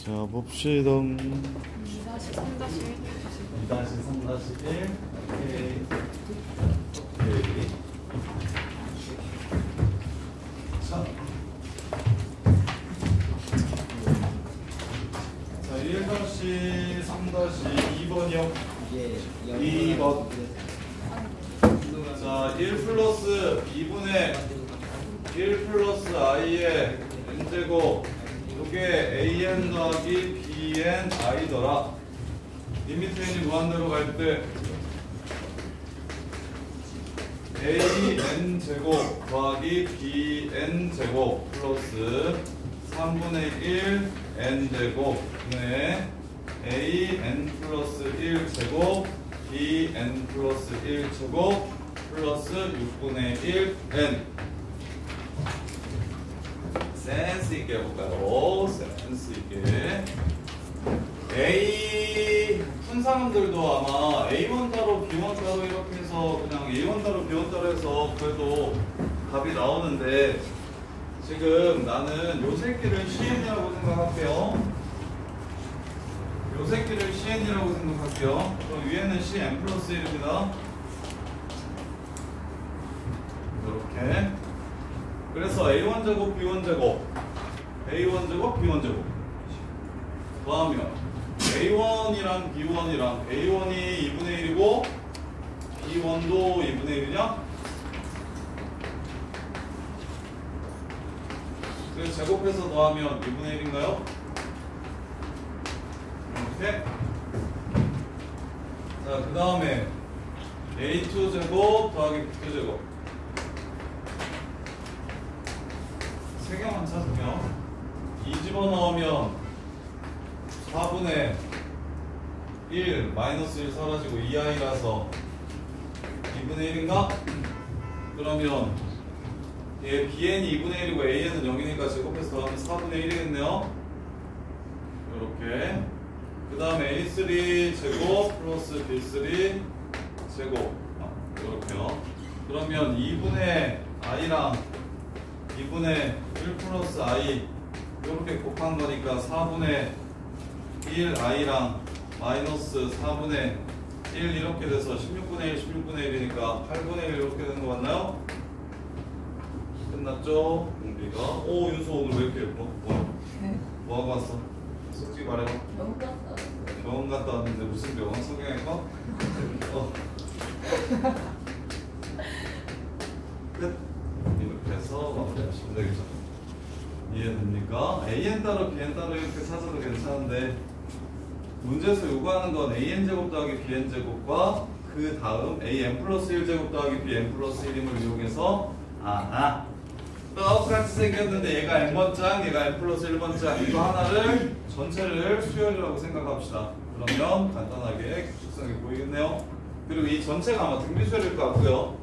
자, 봅시다. 2-3-1 2-3-1. 오케이. 오케이. 자. 자, 1-3-2번이요. 2번. 자, 1 플러스 2분의 1 플러스 i의 n제곱 요게 an 더하기 bn i더라. 리미트 n이 무한대로 갈 때 an 제곱 더하기 bn 제곱 플러스 3분의 1 n 제곱 분의 an 플러스 1 제곱 bn 플러스 1 제곱 플러스 6분의 1 n. 센스 있게 해볼까요? 센스 있게. A 푼 사람들도 아마 A1 따로 B1 따로 이렇게 해서 그냥 A1 따로 B1 따로 해서 그래도 답이 나오는데, 지금 나는 요 새끼를 CN이라고 생각할게요. 요 새끼를 CN이라고 생각할게요. 그럼 위에는 CN 플러스 1입니다. 이렇게. 그래서 A1제곱, B1제곱, A1제곱, B1제곱 더하면 A1이랑 B1이랑 A1이 2분의 1이고 B1도 2분의 1이냐? 그래서 제곱해서 더하면 2분의 1인가요? 이렇게. 자, 그 다음에 A2제곱 더하기 B2제곱 세 개만 찾으면 2 집어넣으면 4분의 1 마이너스 1 사라지고 2i라서 2분의 1인가? 그러면 얘 bn이 2분의 1이고 an은 0이니까 제곱해서 더하면 4분의 1이겠네요. 이렇게. 그 다음에 a3 제곱 플러스 b3 제곱 이렇게요. 그러면 2분의 i랑 2분의 1 플러스 i 이렇게 곱한 거니까 4분의 1 i랑 마이너스 4분의 1 이렇게 돼서 16분의 1, 16분의 1이니까 8분의 1 이렇게 되는 거 맞나요? 끝났죠? 우리가. 오, 윤수 오늘 왜 이렇게 예뻐? 뭐 하고 왔어? 솔직히 말해봐. 병원 갔다 왔어요. 병원 갔다 왔는데 무슨 병원? 성형외과? 끝. 이렇게 해서 마무리하시면 되겠죠. 이해됩니까? AN 따로 BN 따로 이렇게 찾아도 괜찮은데, 문제에서 요구하는 건 AN제곱 더하기 BN제곱과 그 다음 AN 플러스 1제곱 더하기 BN 플러스 1임을 이용해서 똑같이 생겼는데 얘가 N번장, 얘가 N 플러스 1번장, 이거 하나를 전체를 수열이라고 생각합시다. 그러면 간단하게 규칙성이 보이겠네요. 그리고 이 전체가 아마 등비수열일 것 같고요.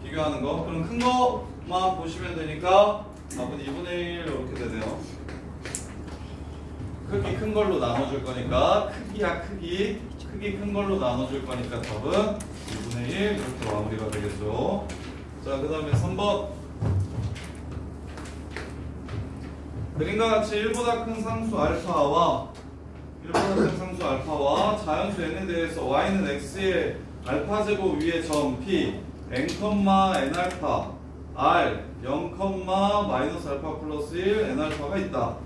비교하는 거. 그럼 큰 거만 보시면 되니까 답은 2분의 1 이렇게 되네요. 크기 큰 걸로 나눠줄 거니까 크기야 크기 큰 걸로 나눠줄 거니까 답은 2분의 1 이렇게 마무리가 되겠죠. 자, 그 다음에 3번. 그림과 같이 1보다 큰 상수 알파와 자연수 n에 대해서 y는 x의 알파 제곱 위의 점 p n, n 알파 r 0, 마이너스 알파 플러스 1 n 알파가 있다.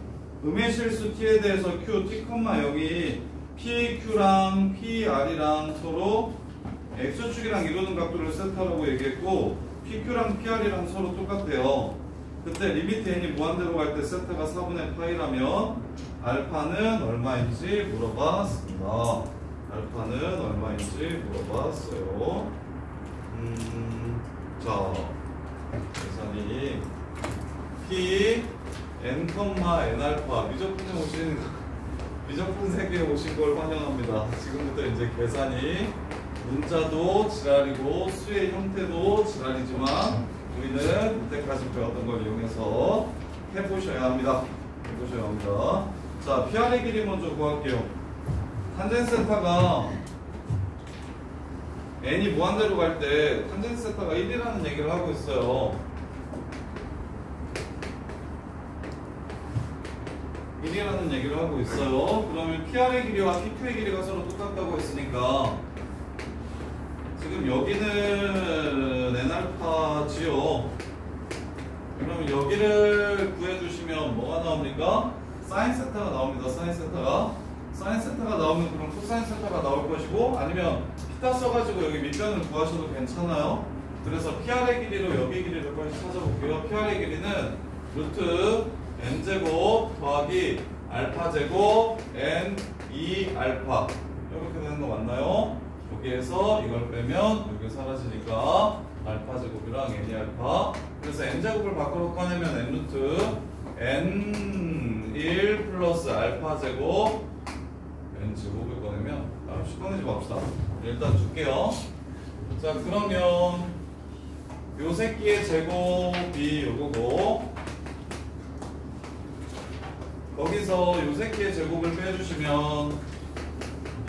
음의 실수 t에 대해서 q, t, 0이 pq랑 pr이랑 서로 x축이랑 이루는 각도를 세타라고 얘기했고, pq랑 pr이랑 서로 똑같대요. 그때 리미트 n이 무한대로 갈 때 세타가 4분의 파이라면 알파는 얼마인지 물어봤습니다. 알파는 얼마인지 물어봤어요. 자, 계산이 p n, n 알파 미적분 세계에 오신 걸 환영합니다. 지금부터 이제 계산이 문자도 지랄이고 수의 형태도 지랄이지만 우리는 이때까지 배웠던 걸 이용해서 해보셔야 합니다. 자, PR의 길이 먼저 구할게요. 탄젠트 세타가 n이 무한대로 갈 때 탄젠트 세타가 1이라는 얘기를 하고 있어요. 길이라는 얘기를 하고 있어요. 그러면 PR의 길이와 PQ의 길이가 서로 똑같다고 했으니까 지금 여기는 n알파지요. 그러면 여기를 구해주시면 뭐가 나옵니까? 사인 세타가 나옵니다. 사인 세타가. 사인 세타가 나오면 그럼 코사인 세타가 나올 것이고, 아니면 피타 써가지고 여기 밑변을 구하셔도 괜찮아요. 그래서 PR의 길이로 여기 길이를 빨리 찾아볼게요. PR의 길이는 루트 n제곱 더하기 알파제곱 n 2알파 이렇게 되는 거 맞나요? 여기에서 이걸 빼면 여기 사라지니까 알파제곱이랑 n이알파. 그래서 n제곱을 밖으로 꺼내면 n루트 n1 플러스 알파제곱 n제곱을 꺼내면 다음씩 꺼내지 맙시다. 일단 줄게요. 자, 그러면 요 새끼의 제곱이 요거고, 거기서 요 새끼의 제곱을 빼주시면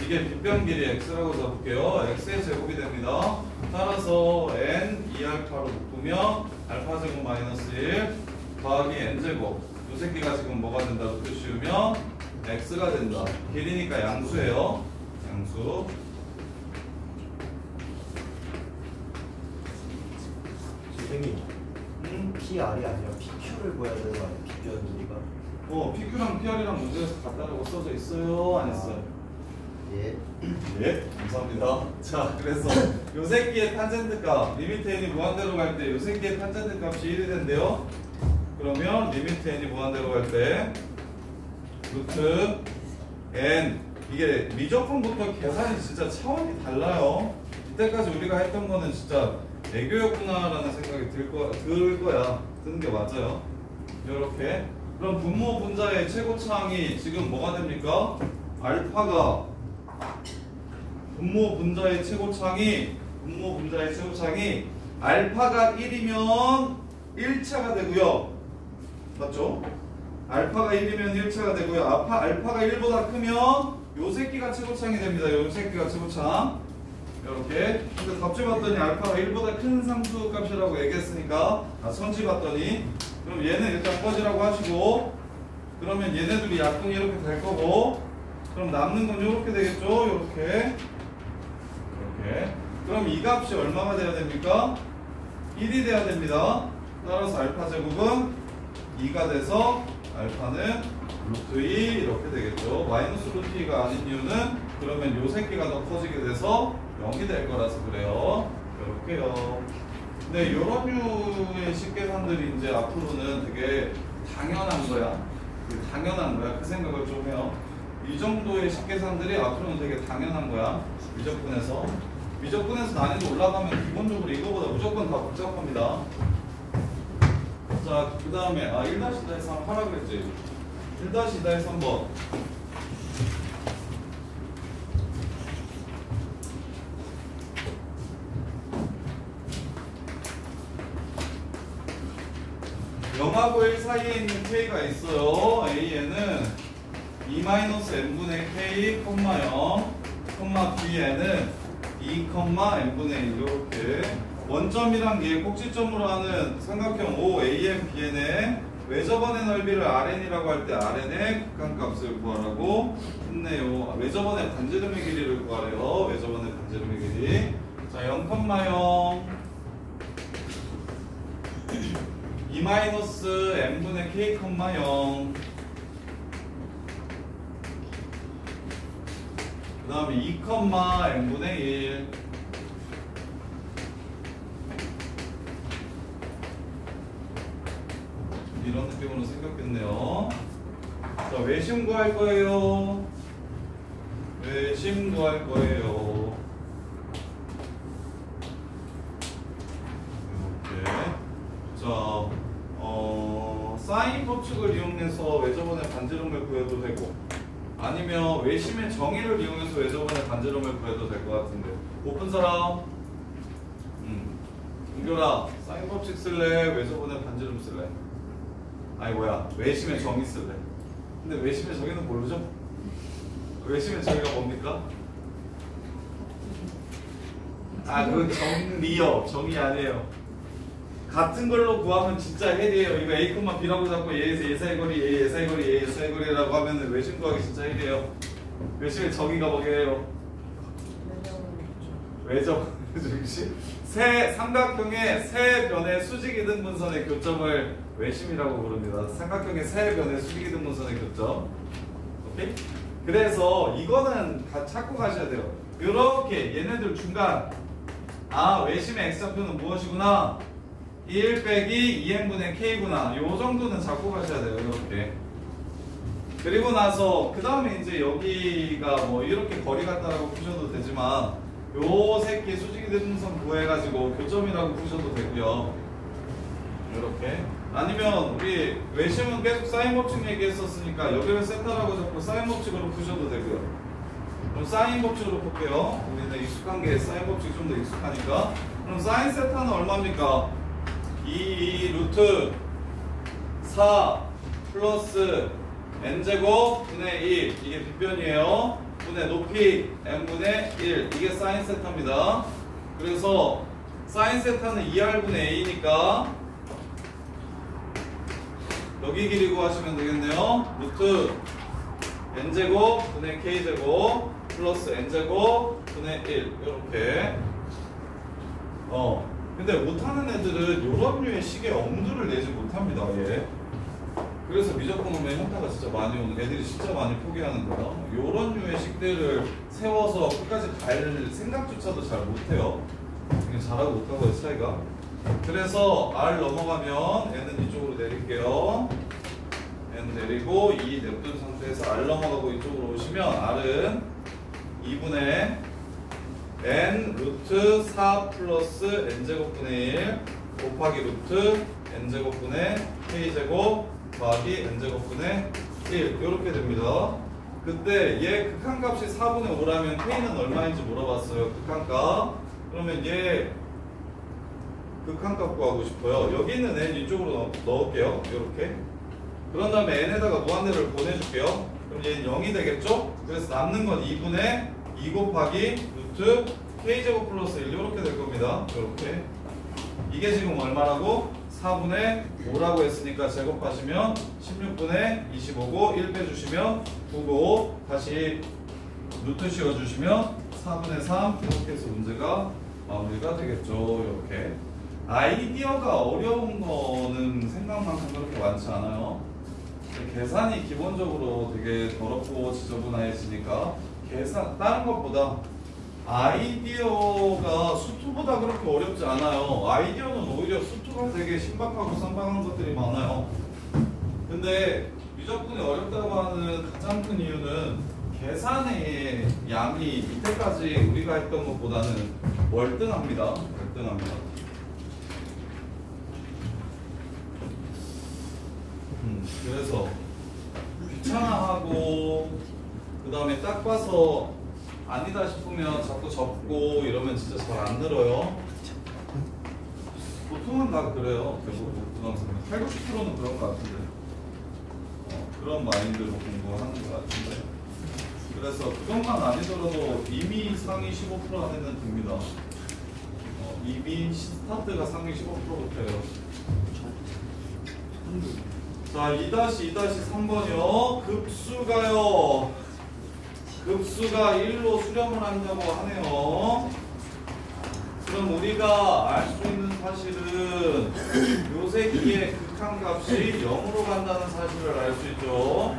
이게 빗변 길이 x라고 잡을게요. x의 제곱이 됩니다. 따라서 n 2알파로 묶으면 알파 제곱 마이너스 1 더하기 n 제곱. 요 새끼가 지금 뭐가 된다? 루트 씌우면 x가 된다. 길이니까 양수예요. 양수. 선생님, PR이 아니라 PQ를 보여야 되는 거 아니에요? 빗변 길이가? PQ랑 PR이랑 문제에서 같다라고 써져 있어요? 안 했어요? 예. 예, 감사합니다. 자, 그래서 요 새끼의 탄젠트 값, 리미트 n이 무한대로 갈 때 요 새끼의 탄젠트 값이 1이 된대요. 그러면 리미트 n이 무한대로 갈 때 루트 n, 이게 미적분부터 계산이 진짜 차원이 달라요. 이때까지 우리가 했던 거는 진짜 애교였구나라는 생각이 들 거야. 드는 게 맞아요. 이렇게. 그럼 분모 분자의 최고차항이 지금 뭐가 됩니까? 알파가 분모 분자의 최고차항이 알파가 1이면 1차가 되고요. 맞죠? 알파가 1이면 1차가 되고요. 알파가 1보다 크면 요 새끼가 최고차항이 됩니다. 요 새끼가 최고차항. 이렇게. 근데 답지 봤더니 알파가 1보다 큰 상수 값이라고 얘기했으니까, 선지 봤더니 그럼 얘는 일단 꺼지라고 하시고, 그러면 얘네들이 약분이 이렇게 될 거고, 그럼 남는 건 이렇게 되겠죠? 이렇게. 그럼 이 값이 얼마가 돼야 됩니까? 1이 돼야 됩니다. 따라서 알파 제곱은 2가 돼서 알파는 루트 2 이렇게 되겠죠. 마이너스 루트 2가 아닌 이유는 그러면 요 새끼가 더 커지게 돼서 0이 될 거라서 그래요. 이렇게요. 근데 이런 류의 식계산들이 이제 앞으로는 되게 당연한 거야. 그 생각을 좀 해요. 이 정도의 식계산들이 앞으로는 되게 당연한 거야. 미적분에서 난이도 올라가면 기본적으로 이거보다 무조건 다 복잡합니다. 자, 그 다음에 1-2-3 하라 그랬지. 1-2-3번. 영하고 1 사이에 있는 k가 있어요. a에는 2-n분의 k, 0, b에는 2,n분의 1 이렇게. 원점이란 게 꼭지점으로 하는 삼각형 OAM, BN의 외접원의 넓이를 RN이라고 할 때 RN의 극한값을 구하라고 했네요. 외접원의 반지름의 길이를 구하래요. 외접원의 반지름의 길이. 자, 0,0 2-n분의 k, 0. 그 다음에 2,n분의 1. 이런 느낌으로 생겼겠네요. 자, 외심 구할 거예요. 외심 구할 거예요. 이렇게. 자, 사인 법칙을 이용해서 외접원의 반지름을 구해도 되고, 아니면 외심의 정의를 이용해서 외접원의 반지름을 구해도 될 것 같은데. 못 푼 사람? 은결아, 사인 법칙 쓸래? 외접원의 반지름 쓸래? 아니 뭐야, 외심의 정의 쓸래. 근데 외심의 정의는 모르죠? 외심의 정의가 뭡니까? 그 정리요. 정의 아니에요. 같은 걸로 구하면 진짜 헬이에요. 이거 A, B라고 잡고 A에서 A 사이거리, A, A 사이거리, A 사이거리라고 하면 외심 구하기 진짜 헬이에요. 외심의 정의가 뭐게요? 외적 중심. 삼각형의 세 변의 수직이등분선의 교점을 외심이라고 부릅니다. 삼각형의 세 변의 수직이등분선의 교점. 오케이? 그래서 이거는 찾고 가셔야 돼요. 이렇게 얘네들 중간 외심의 x좌표는 무엇이구나? 1 빼기 2n분의 k구나. 요 정도는 잡고 가셔야 돼요. 이렇게. 그리고 나서 그 다음에 이제 여기가 뭐 이렇게 거리 같다라고 푸셔도 되지만 요 새끼 수직이등분선 구해가지고 교점이라고 푸셔도 되고요. 이렇게. 아니면 우리 외심은 계속 사인 법칙 얘기했었으니까 여기를 세타라고 잡고 사인 법칙으로 푸셔도 되고요. 그럼 사인 법칙으로 볼게요. 우리는 익숙한 게 사인 법칙이 좀 더 익숙하니까. 그럼 사인 세타는 얼마입니까? 2 루트 4 플러스 n제곱 분의 1 이게 빗변이에요. 분의 높이 n분의 1 이게 사인 세타입니다. 그래서 사인 세타는 2r분의 a니까 여기 길이 구하시면 되겠네요. 루트 n제곱 분의 k제곱 플러스 n제곱 분의 1 이렇게. 근데 못하는 애들은 요런 류의 식의 엄두를 내지 못합니다. 얘. 그래서 미적분 오면 현타가 진짜 많이 오는 애들이 진짜 많이 포기하는 거예요. 요런 류의 식들을 세워서 끝까지 갈 생각조차도 잘 못해요. 이게 잘하고 못하고의 차이가. 그래서 R 넘어가면 N은 이쪽으로 내릴게요. N 내리고 2 냅둔 상태에서 R 넘어가고 이쪽으로 오시면 R은 2분의 N 루트 4 플러스 N제곱분의 1 곱하기 루트 N제곱분의 K제곱 더하기 N제곱분의 1 이렇게 됩니다. 그때 얘 극한값이 4분의 5라면 K는 얼마인지 물어봤어요. 극한값. 그러면 얘 극한값 구하고 싶어요. 여기 있는 N 이쪽으로 넣을게요. 이렇게. 그런 다음에 N에다가 무한대를 보내줄게요. 그럼 얘는 0이 되겠죠? 그래서 남는 건 2분의 2 곱하기 루트 K제곱 플러스 1 이렇게 될 겁니다. 이렇게. 이게 지금 얼마라고? 4분의 5라고 했으니까 제곱하시면 16분의 25고 1 빼주시면 9고 다시 루트 씌워주시면 4분의 3 이렇게 해서 문제가 마무리가 되겠죠. 이렇게. 아이디어가 어려운 거는 생각만큼 그렇게 많지 않아요. 계산이 기본적으로 되게 더럽고 지저분해지니까 다른 것보다 아이디어가 수투보다 그렇게 어렵지 않아요. 아이디어는 오히려 수투가 되게 신박하고 쌈박한 것들이 많아요. 근데 미적분이 어렵다고 하는 가장 큰 이유는 계산의 양이 이때까지 우리가 했던 것보다는 월등합니다. 월등합니다. 그래서 귀찮아하고 그 다음에 딱 봐서 아니다 싶으면 자꾸 접고 이러면 진짜 잘 안 늘어요. 보통은 다 그래요. 대부분 부담스러워. 80~90%는 그런 것 같은데. 그런 마인드로 공부하는 것 같은데. 그래서 그것만 아니더라도 이미 상위 15% 안에는 듭니다. 이미 스타트가 상위 15%부터예요. 자, 2-2-3번이요. 급수가요. 급수가 1로 수렴을 한다고 하네요. 그럼 우리가 알 수 있는 사실은 요 새끼의 극한값이 0으로 간다는 사실을 알 수 있죠.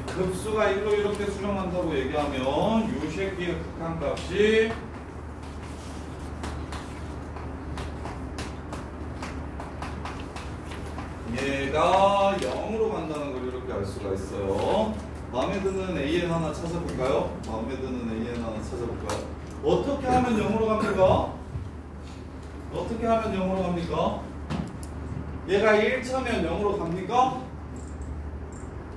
급수가 1로 이렇게 수렴한다고 얘기하면 요 새끼의 극한값이 얘가 0으로 간다는 걸 이렇게 알 수가 있어요. 마음에 드는 AN 하나 찾아볼까요? 마음에 드는 AN 하나 찾아볼까요? 어떻게 하면 0으로 갑니까? 어떻게 하면 0으로 갑니까? 얘가 1차면 0으로 갑니까?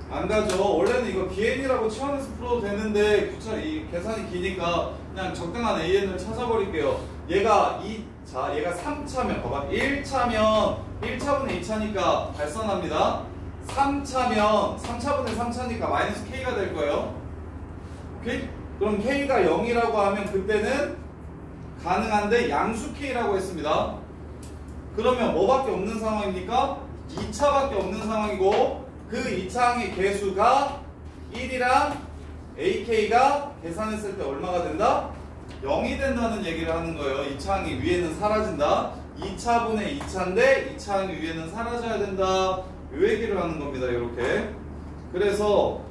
안 가죠. 원래는 이거 BN이라고 치환해서 풀어도 되는데 이 계산이 기니까 그냥 적당한 AN을 찾아버릴게요. 얘가 얘가 3차면 봐봐. 1차분의 2차니까 발산합니다. 3차분의 3차니까 마이너스 K가 될 거예요. 오케이? 그럼 K가 0이라고 하면 그때는 가능한데 양수 K라고 했습니다. 그러면 뭐밖에 없는 상황입니까? 2차밖에 없는 상황이고 그 2차항의 개수가 1이랑 AK가 계산했을 때 얼마가 된다? 0이 된다는 얘기를 하는 거예요. 2차항이 위에는 사라진다. 2차분의 2차인데 2차항이 위에는 사라져야 된다. 이 얘기를 하는 겁니다. 이렇게. 그래서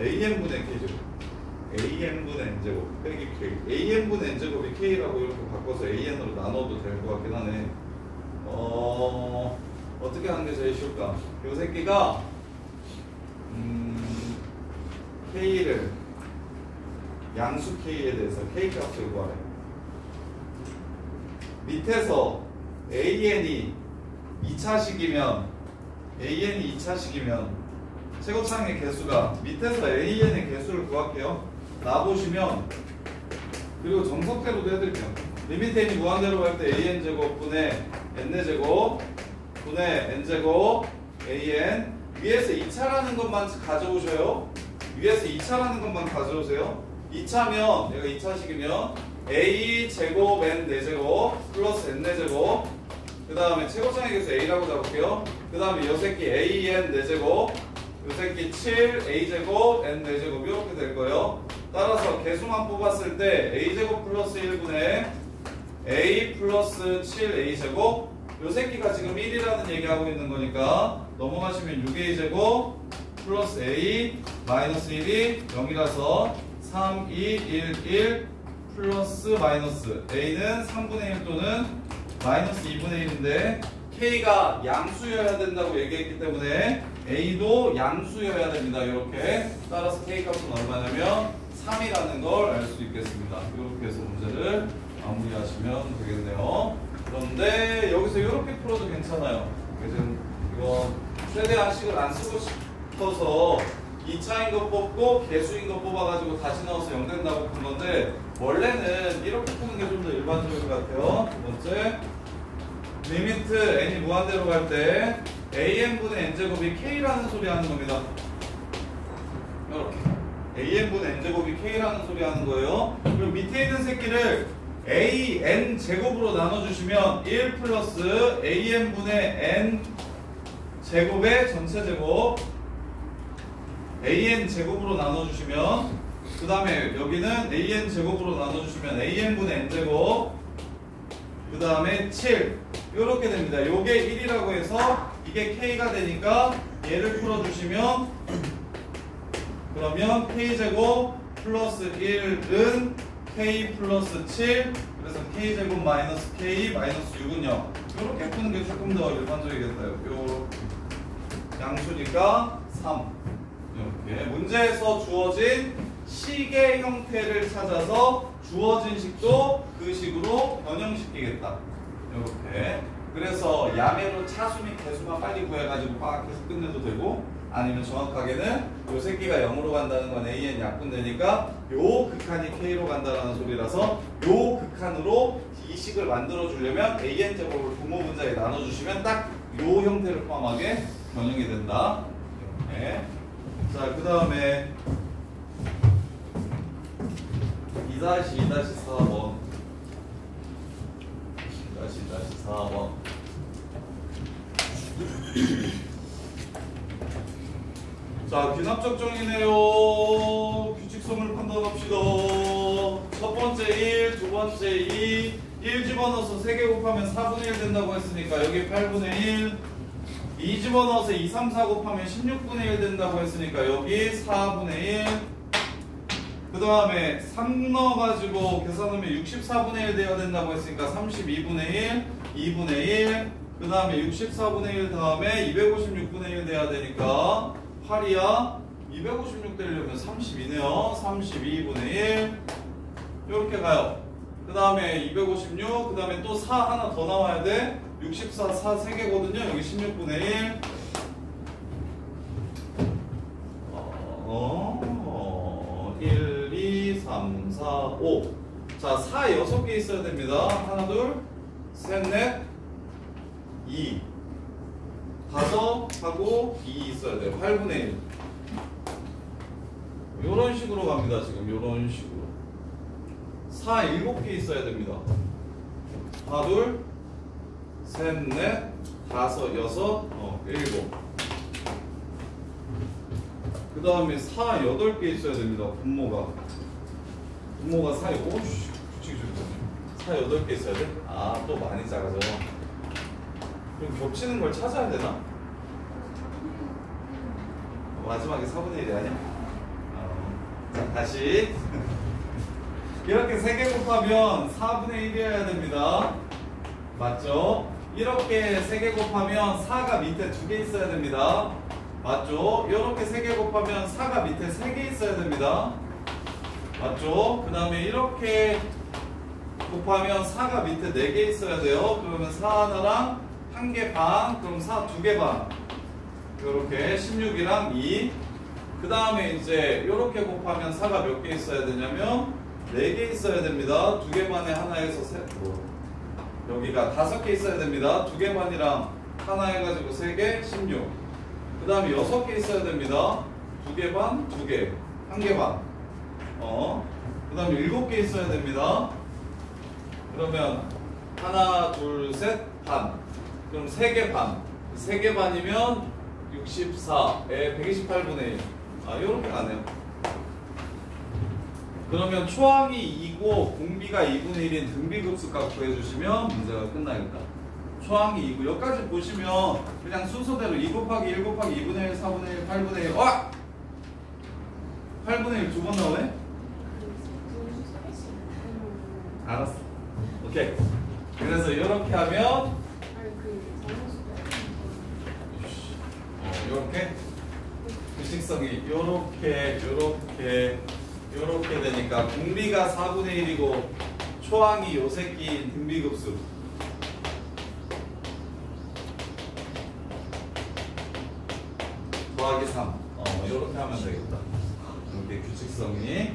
AN분의 K제곱 AN분의 N제곱 빼기 K AN분의 N제곱이 K라고 이렇게 바꿔서 AN으로 나눠도 될 것 같긴 하네. 어떻게 하는 게 제일 쉬울까? 요 새끼가 K를 양수 K에 대해서 K 값을 구하래. 밑에서 AN이 2차식이면 최고차항의 개수가 밑에서 AN의 개수를 구할게요. 나보시면 그리고 정석대로도 해드릴게요. 리미트 n이 무한대로 갈 때 AN제곱 분의 N제곱 분의 N제곱 AN 위에서 2차라는 것만 가져오셔요. 위에서 2차라는 것만 가져오세요. 2차면 얘가 2차식이면 A제곱 N4제곱 플러스 N4제곱 그 다음에 최고차항의 개수 A라고 잡을게요. 그 다음에 요 새끼 AN 4제곱 요 새끼 7 A제곱 N 4제곱 이렇게 될 거예요. 따라서 개수만 뽑았을 때 A제곱 플러스 1분의 A 플러스 7A제곱 요 새끼가 지금 1이라는 얘기하고 있는 거니까 넘어가시면 6A제곱 플러스 A 마이너스 1이 0이라서 3, 2, 1, 1 플러스 마이너스 A는 3분의 1 또는 마이너스 2분의 1인데 K가 양수여야 된다고 얘기했기 때문에 A도 양수여야 됩니다. 이렇게 따라서 K 값은 얼마냐면 3이라는 걸 알 수 있겠습니다. 이렇게 해서 문제를 마무리하시면 되겠네요. 그런데 여기서 이렇게 풀어도 괜찮아요. 지금 이거 최대한 식을 안 쓰고 싶어서 2차인 거 뽑고 개수인 거 뽑아가지고 다시 넣어서 0 된다고 푼 건데 원래는 이렇게 푸는 게 좀 더 일반적인 것 같아요. 두 번째 리미트 n이 무한대로 갈 때 an분의 n제곱이 k라는 소리 하는 겁니다. 이렇게 an분의 n제곱이 k라는 소리 하는 거예요. 그리고 밑에 있는 새끼를 an 제곱으로 나눠주시면 1 플러스 an분의 n 제곱의 전체 제곱 an 제곱으로 나눠주시면 그 다음에 여기는 an 제곱으로 나눠주시면 an분의 n제곱 그 다음에 7 이렇게 됩니다. 요게 1이라고 해서 이게 k가 되니까 얘를 풀어주시면 그러면 k제곱 플러스 1은 k 플러스 7 그래서 k제곱 마이너스 k 마이너스 6은 0 이렇게 푸는 게 조금 더 일반적이겠어요. 요 양수니까 3 이렇게 문제에서 주어진 식의 형태를 찾아서 주어진 식도 그 식으로 변형시키겠다. 이렇게 그래서 야매로 차수 및 개수만 빨리 구해가지고 빡 해서 끝내도 되고 아니면 정확하게는 요 새끼가 0으로 간다는 건 AN 약분되니까 요 극한이 K로 간다는 소리라서 요 극한으로 이 식을 만들어 주려면 AN 제곱을 부모 분자에 나눠주시면 딱 요 형태를 포함하게 변형이 된다. 이렇게. 자, 그 다음에 2-2-4번 2-4번 자, 귀납적 정의네요. 규칙성을 판단합시다. 첫 번째 1, 두 번째 2 1 집어넣어서 3개 곱하면 4분의 1 된다고 했으니까 여기 8분의 1 2 집어넣어서 2, 3, 4 곱하면 16분의 1 된다고 했으니까 여기 4분의 1 그 다음에 3 넣어가지고 계산하면 64분의 1 돼야 된다고 했으니까 32분의 1 2분의 1 그 다음에 64분의 1 다음에 256분의 1 돼야 되니까 8이야 256 되려면 32네요 32분의 1 이렇게 가요. 그 다음에 256 그 다음에 또 4 하나 더 나와야 돼 64, 4 3개거든요. 여기 16분의 1 1, 2, 3, 4, 5 자, 4 6개 있어야 됩니다. 하나, 둘, 셋, 넷 2 5 하고 2 있어야 돼요. 8분의 1 요런 식으로 갑니다. 지금 요런 식으로 4 사 7개 있어야 됩니다. 하나, 둘, 셋, 넷, 다섯, 여섯, 일곱. 그 다음에 사 8개 있어야 됩니다. 분모가 사, 오씨, 규칙이 사 8개 있어야 돼? 아, 또 많이 작아져. 그럼 겹치는 걸 찾아야 되나? 마지막에 4분의 1이 아니야? 자, 다시. 이렇게 3개 곱하면 4분의 1이어야 됩니다. 맞죠? 이렇게 3개 곱하면 4가 밑에 2개 있어야 됩니다. 맞죠? 이렇게 3개 곱하면 4가 밑에 3개 있어야 됩니다. 맞죠? 그 다음에 이렇게 곱하면 4가 밑에 4개 있어야 돼요. 그러면 4 하나랑 1개 반, 그럼 4 2개 반. 이렇게 16이랑 2. 그 다음에 이제 이렇게 곱하면 4가 몇 개 있어야 되냐면 4개 있어야 됩니다. 2개 반에 하나에서 여기가 5개 있어야 됩니다. 2개 반이랑 하나 해가지고 3개, 16. 그 다음에 6개 있어야 됩니다. 2개 반, 2개, 1개 반. 그 다음에 7개 있어야 됩니다. 그러면 하나, 둘, 셋, 반. 그럼 3개 반. 3개 반이면 64에 128분의 1. 요렇게 가네요. 그러면 초항이 2고 공비가 2분의 1인 등비급수 값 구해주시면 문제가 끝나겠다. 초항이 2고 여기까지 보시면 그냥 순서대로 2 곱하기 1 곱하기 2분의 1, 4분의 1, 8분의 1. 8분의 1 두 번 나오네? 알았어. 오케이. 그래서 이렇게 하면 이렇게 규칙성이 요렇게 되니까 공비가 4분의 1이고 초항이 요 새끼인 등비급수. 더하기 3. 요렇게 하면 되겠다. 이렇게 규칙성이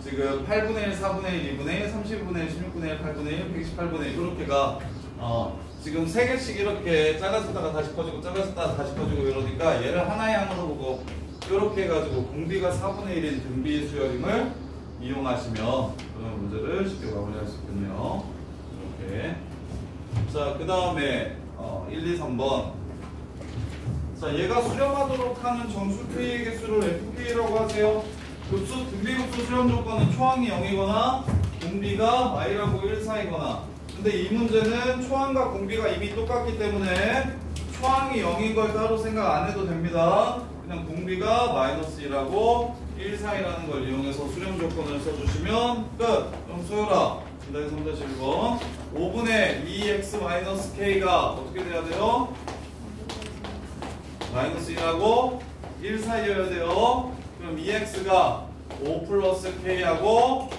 지금 8분의 1, 4분의 1, 2분의 1, 30분의 1, 16분의 1, 8분의 1, 128분의 1 이렇게가 지금 3개씩 이렇게 작아졌다가 다시 커지고 작아졌다가 다시 커지고 이러니까 얘를 하나의 항으로 보고 이렇게 해가지고 공비가 4분의 1인 등비 수열임을 이용하시면 그런 문제를 쉽게 마무리할 수 있군요. 이렇게. 자, 그 다음에 1, 2, 3번. 자, 얘가 수렴하도록 하는 정수 K의 개수를 FK라고 하세요. 급수 등비급수 수렴 조건은 초항이 0이거나 공비가 마이너스 1 사이거나. 근데 이 문제는 초항과 공비가 이미 똑같기 때문에 초항이 0인 걸 따로 생각 안 해도 됩니다. 그냥 공비가 마이너스 1하고 1 사이라는 걸 이용해서 수렴 조건을 써주시면 끝! 그럼 소율아 2-3-1번 5분의 2x 마이너스 k가 어떻게 돼야 돼요? 마이너스 1하고 1 사이여야 돼요. 그럼 2x가 5 플러스 k하고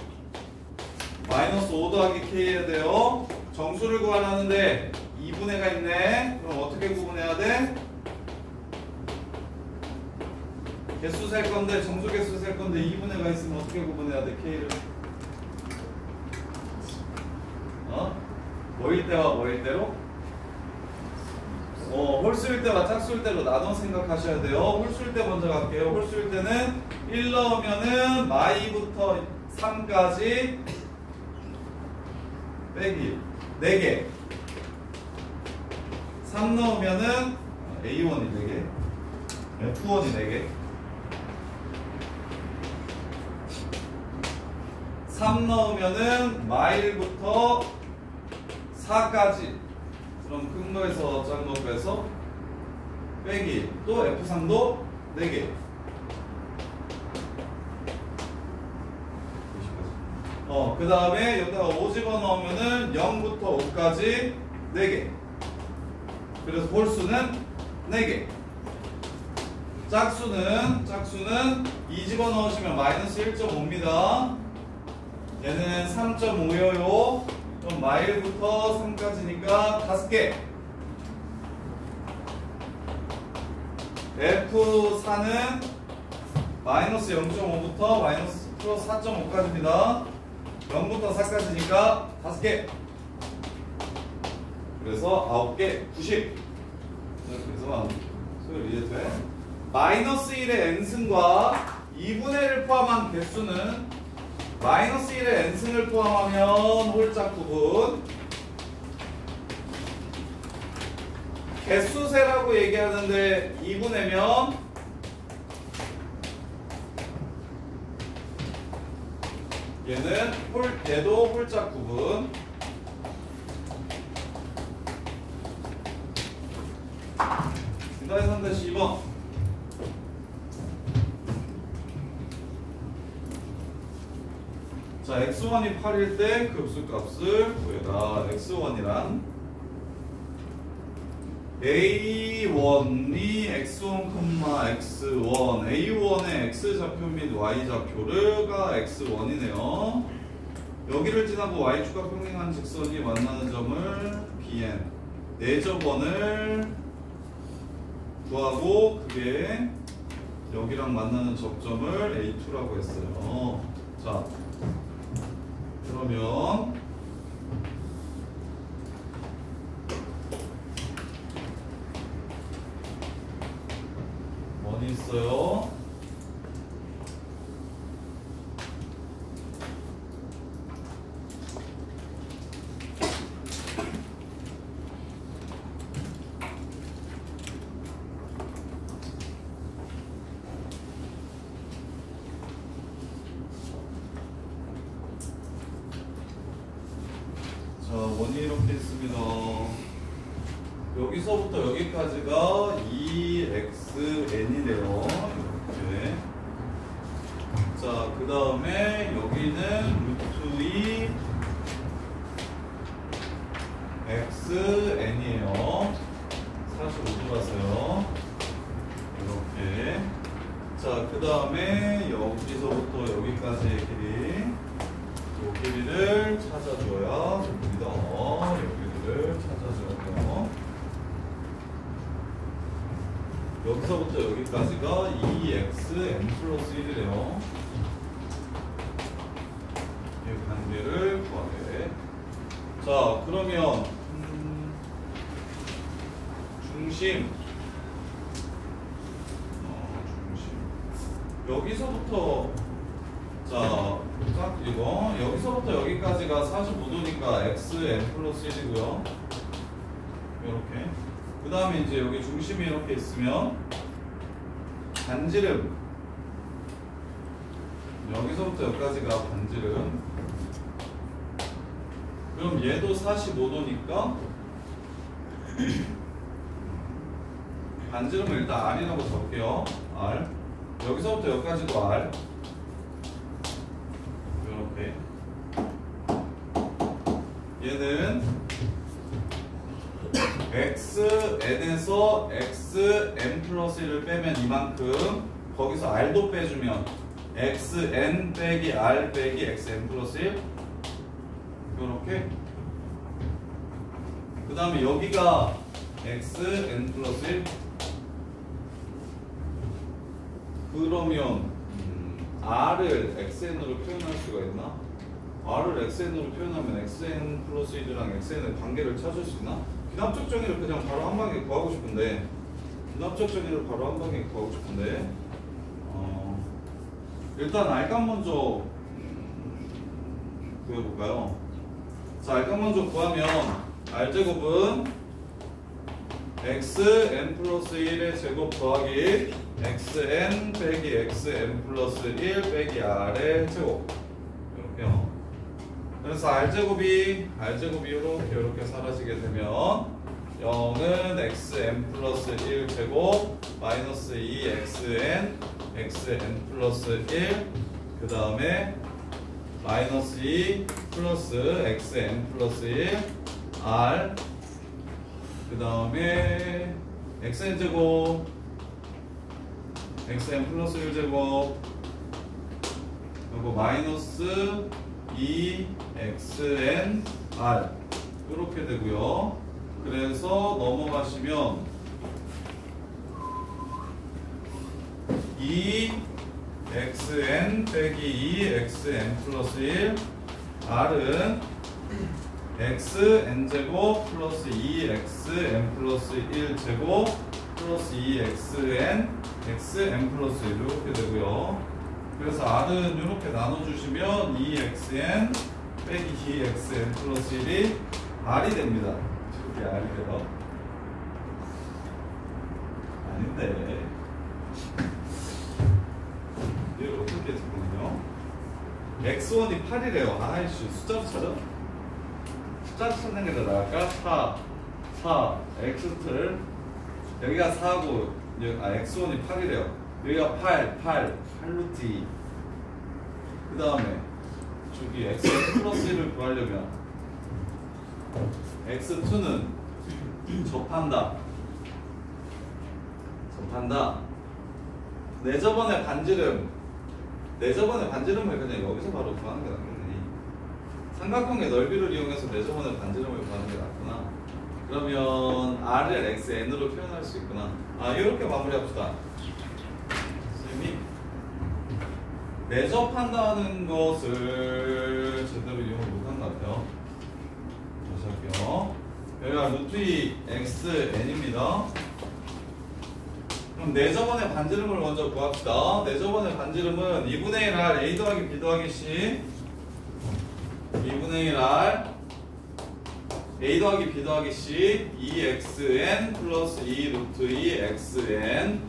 마이너스 5 더하기 k 해야 돼요. 정수를 구하라는데 2분의가 있네. 그럼 어떻게 구분해야 돼? 개수 셀 건데 정수 개수 셀 건데 2분의가 있으면 어떻게 구분해야 돼? k를 뭐일 때와 뭐일 때로? 홀수일 때와 짝수일 때로 나눠 생각하셔야 돼요. 홀수일 때 먼저 갈게요. 홀수일 때는 1 넣으면은 마이부터 3까지 빼기 4개 3 넣으면은 A1이 4개 F1이 4개 3 넣으면은 마일부터 4까지 그럼 큰 거에서 작은 거 빼서 빼기 또 F3도 4개 그 다음에 여기다가 5 집어넣으면은 0부터 5까지 4개 그래서 홀수는 4개 짝수는 2 집어넣으시면 마이너스 1.5입니다 얘는 3.5여요 그럼 마일부터 3까지니까 5개 F4는 마이너스 0.5부터 마이너스 플러스 4.5까지입니다 0부터 4까지니까 5개 그래서 9개 90 그래서 소율 이해돼? 마이너스 1의 n승과 2분의 1을 포함한 개수는 마이너스 1에 n승을 포함하면 홀짝 구분. 개수세라고 얘기하는데 2분의면 얘도 홀짝 구분. 기다려 3-2번. 자, x1이 8일 때 급수값을 구해라. x1이란 a1이 x1, x1 a1의 x좌표 및 y좌표가 x1이네요. 여기를 지나고 y축과 평행한 직선이 만나는 점을 bn 4점원을 구하고 그게 여기랑 만나는 접점을 a2라고 했어요. 자, 그러면 뭐니 있어요? 자, 원이 이렇게 있습니다. 여기서부터 여기까지가 2xn이래요. 이렇게. 자, 그 다음에 여기는 루트 2 xn이에요. 45도라서요. 이렇게. 자, 그 다음에 여기서부터 여기까지의 길이, 이 길이를 찾아줘야 됩니다. 여기를 찾아줘야 돼요. 여기서부터 여기까지가 2xn 플러스 1이래요. 이 관계를 구하게. 자, 그러면 중심 여기서부터 자, 이거 여기서부터 여기까지가 45도니까 xn 플러스 1이고요. 이렇게. 그 다음에 이제 여기 중심이 이렇게 있으면 반지름 여기서부터 여기까지가 반지름. 그럼 얘도 45도니까 반지름을 일단 R이라고 적게요. R. 여기서부터 여기까지도 R. 이렇게. 얘는 xn에서 xn 플러스 1을 빼면 이만큼, 거기서 r도 빼주면 xn 빼기 r 빼기 xn 플러스 1 이렇게. 그 다음에 여기가 xn 플러스 1. 그러면 r을 xn으로 표현할 수가 있나? r을 xn으로 표현하면 xn 플러스 1이랑 xn의 관계를 찾을 수 있나? 기납적 정의를 그냥 바로 한 방에 구하고 싶은데, 일단 r값 먼저 구해볼까요? 자, r값 먼저 구하면 r제곱은 xn 플러스 1의 제곱 더하기 xn 빼기 xn 플러스 1 빼기 r의 제곱. 이렇게요. 그래서 r제곱이 이렇게 사라지게 되면 0은 xn 플러스 1 제곱 마이너스 2xn xn 플러스 1 그 다음에 마이너스 2 플러스 xn 플러스 1 r 그 다음에 xn 제곱 xn 플러스 1 제곱 그리고 마이너스 2xn r 이렇게 되고요. 그래서 넘어가시면 2xn 빼기 2xn 플러스 1 r은 xn제곱 플러스 2xn 플러스 1제곱 플러스 2xn xn 플러스 1 이렇게 되고요. 그래서 R은 이렇게 나눠주시면 2xn 빼기 2xn 플러스 1이 R이 됩니다. 이렇게 R이 돼요. 아닌데 얘를 어떻게 했거든요? x1이 8이래요. 아이씨, 숫자로 찾아? 숫자로 찾는 게 더 나을까? 4, x틀 여기가 4고 x1이 8이래요. 여기가 8루트 2. 그 다음에 저기 x 플러스 1을 구하려면 x2는 접한다. 내저번의 반지름을 그냥 여기서 바로 구하는 게 낫겠네. 삼각형의 넓이를 이용해서 내저번의 반지름을 구하는 게 낫구나. 그러면 R을 XN으로 표현할 수 있구나. 이렇게 마무리합시다. 선생님이 내접한다는 것을 제대로 이용을 못한 것 같아요. 다시 할게요. 여기가 루트 2 XN입니다. 그럼 내저번의 반지름을 먼저 구합시다. 내저번의 반지름은 2분의 1 R A 더하기 B 더하기 C 2분의 1 R A 더하기 B 더하기 C 2xn 플러스 2 루트 2 xn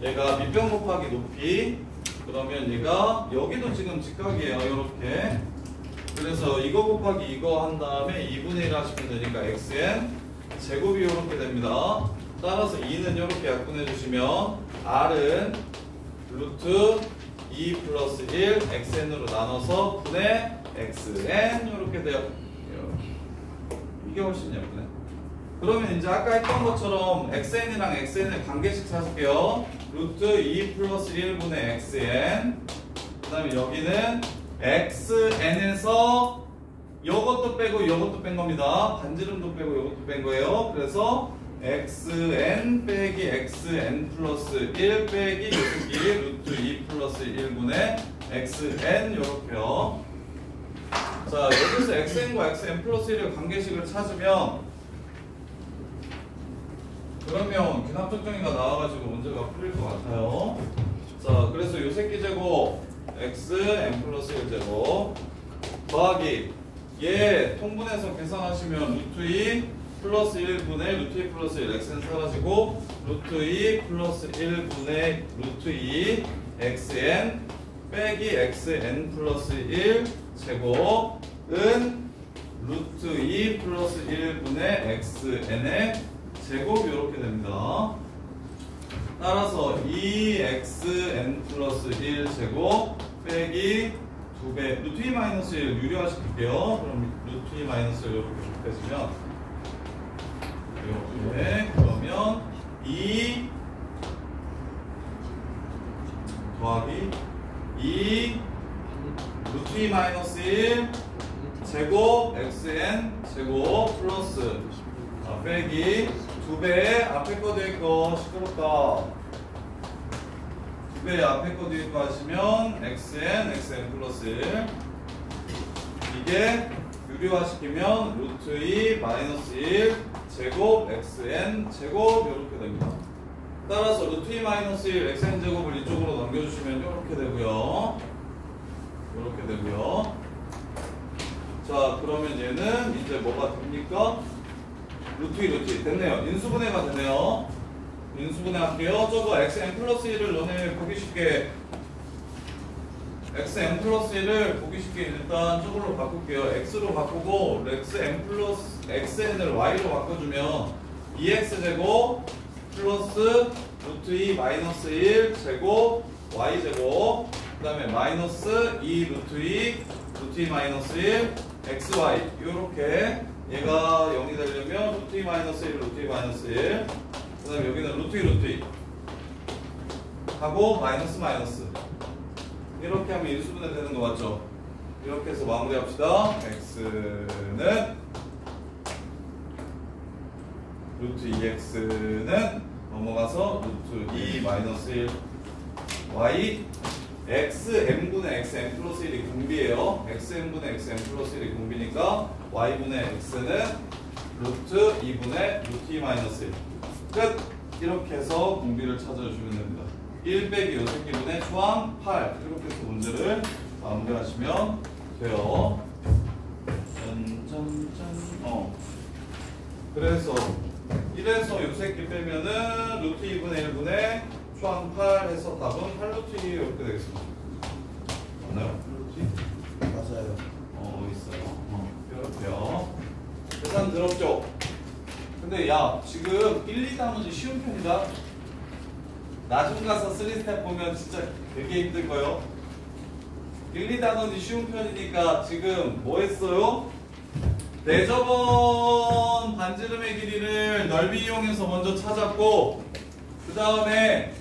얘가 밑변 곱하기 높이 그러면 얘가 여기도 지금 직각이에요. 이렇게 그래서 이거 곱하기 이거 한 다음에 2분의 1 하시면 되니까 xn 제곱이 이렇게 됩니다. 따라서 2는 이렇게 약분해 주시면 R은 루트 2 플러스 1 xn으로 나눠서 분의 xn 이렇게 돼요. 이게 훨씬 예쁘네. 그러면 이제 아까 했던 것처럼 xn이랑 xn의 관계식 찾을게요. 루트 2 플러스 1분의 xn 그 다음에 여기는 xn에서 요것도 빼고 요것도 뺀 겁니다. 반지름도 빼고 요것도 뺀 거예요. 그래서 xn 빼기 xn 플러스 1 빼기 여기 루트 2 플러스 1분의 xn 요렇게요. 자, 여기서 xn과 xn 플러스 1의 관계식을 찾으면 그러면 귀납적정의가 나와가지고 문제가 풀릴 것 같아요. 자, 그래서 요 새끼 제곱 xn 플러스 1제곱 더하기 얘 통분해서 계산하시면 루트 2 플러스 1분의 루트 2 플러스 1 xn 사라지고 루트 2 플러스 1분의 루트 2 xn 빼기 xn 플러스 1 제곱은 루트 2 플러스 1분의 xn의 제곱 이렇게 됩니다. 따라서 2xn 플러스 1 제곱 빼기 2배 루트 2 마이너스 1 유리화시킬게요. 그럼 루트 2 마이너스 1 이렇게 곱해지면 이렇게 그러면 2 더하기 2 루트 2 마이너스 1 제곱 xn 제곱 플러스 빼기 2배 앞에 거 뒤에 거 시끄럽다. 2배 앞에 거 뒤에 거 하시면 xn 플러스 1 이게 유리화시키면 루트 2 마이너스 1 제곱 xn 제곱 이렇게 됩니다. 따라서 루트 2 마이너스 1 xn 제곱을 이쪽으로 넘겨주시면 이렇게 되고요. 이렇게 되고요. 자, 그러면 얘는 이제 뭐가 됩니까? 루트 2 루트 2 됐네요. 인수분해가 되네요. 인수분해 할게요. 저거 xn 플러스 1을 너네 보기 쉽게 xn 플러스 1을 보기 쉽게 일단 저걸로 바꿀게요. x로 바꾸고 xn 플러스 xn을 y로 바꿔주면 2x제곱 플러스 루트 2 마이너스 1 제곱 y제곱 그 다음에 마이너스 2 루트 2 루트 2 마이너스 1 xy 요렇게 얘가 0이 되려면 루트 2 마이너스 1 루트 2 마이너스 1 그 다음에 여기는 루트 2 루트 2 하고 마이너스 마이너스 이렇게 하면 인수분해 되는 거 맞죠? 이렇게 해서 마무리합시다. x는 루트 2x는 넘어가서 루트 2 마이너스 1 y xm분의 xm 플러스 1이 공비예요. xm분의 xm 플러스 1이 공비니까 y분의 x는 루트 2분의 루트 2 마이너스 1 끝! 이렇게 해서 공비를 찾아주시면 됩니다. 1 빼기 요 새끼분의 초항 8 이렇게 해서 문제를 마무리하시면 돼요. 그래서 1에서 요 새끼 빼면은 루트 2분의 1분의 초항 8 해서 답은 8루트 2 이렇게 되겠습니다. 맞나요? 8루트 2? 맞아요. 있어요. 이렇게요. 계산 들었죠? 근데 야, 지금 1, 2단원이 쉬운 편이다. 나중 가서 3스텝 보면 진짜 되게 힘들 거예요. 1, 2단원이 쉬운 편이니까 지금 뭐 했어요? 대저번 반지름의 길이를 넓이 이용해서 먼저 찾았고, 그 다음에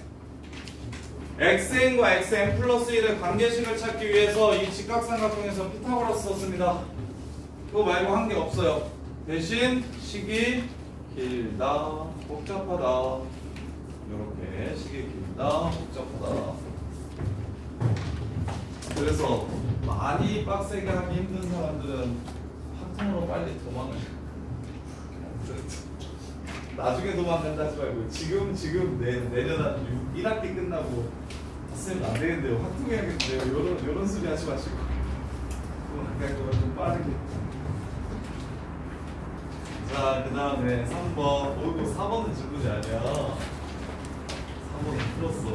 xn과 xn 플러스 1의 관계식을 찾기 위해서 이 직각삼각형에서 피타고라스 썼습니다. 그거 말고 한 게 없어요. 대신 식이 길다, 복잡하다. 이렇게 식이 길다, 복잡하다. 그래서 많이 빡세게 하기 힘든 사람들은 학통으로 빨리 도망을 나중에 도망간다 하지 말고 지금 내년 1학기 끝나고 쌤 안 되겠는데요. 학통해야겠는데요. 요런 소리 하지 마시고 도망갈 거면 좀 빠르게. 자, 그 다음에 3번. 이거 4번은 질문이 아니야. 3번은 풀었어.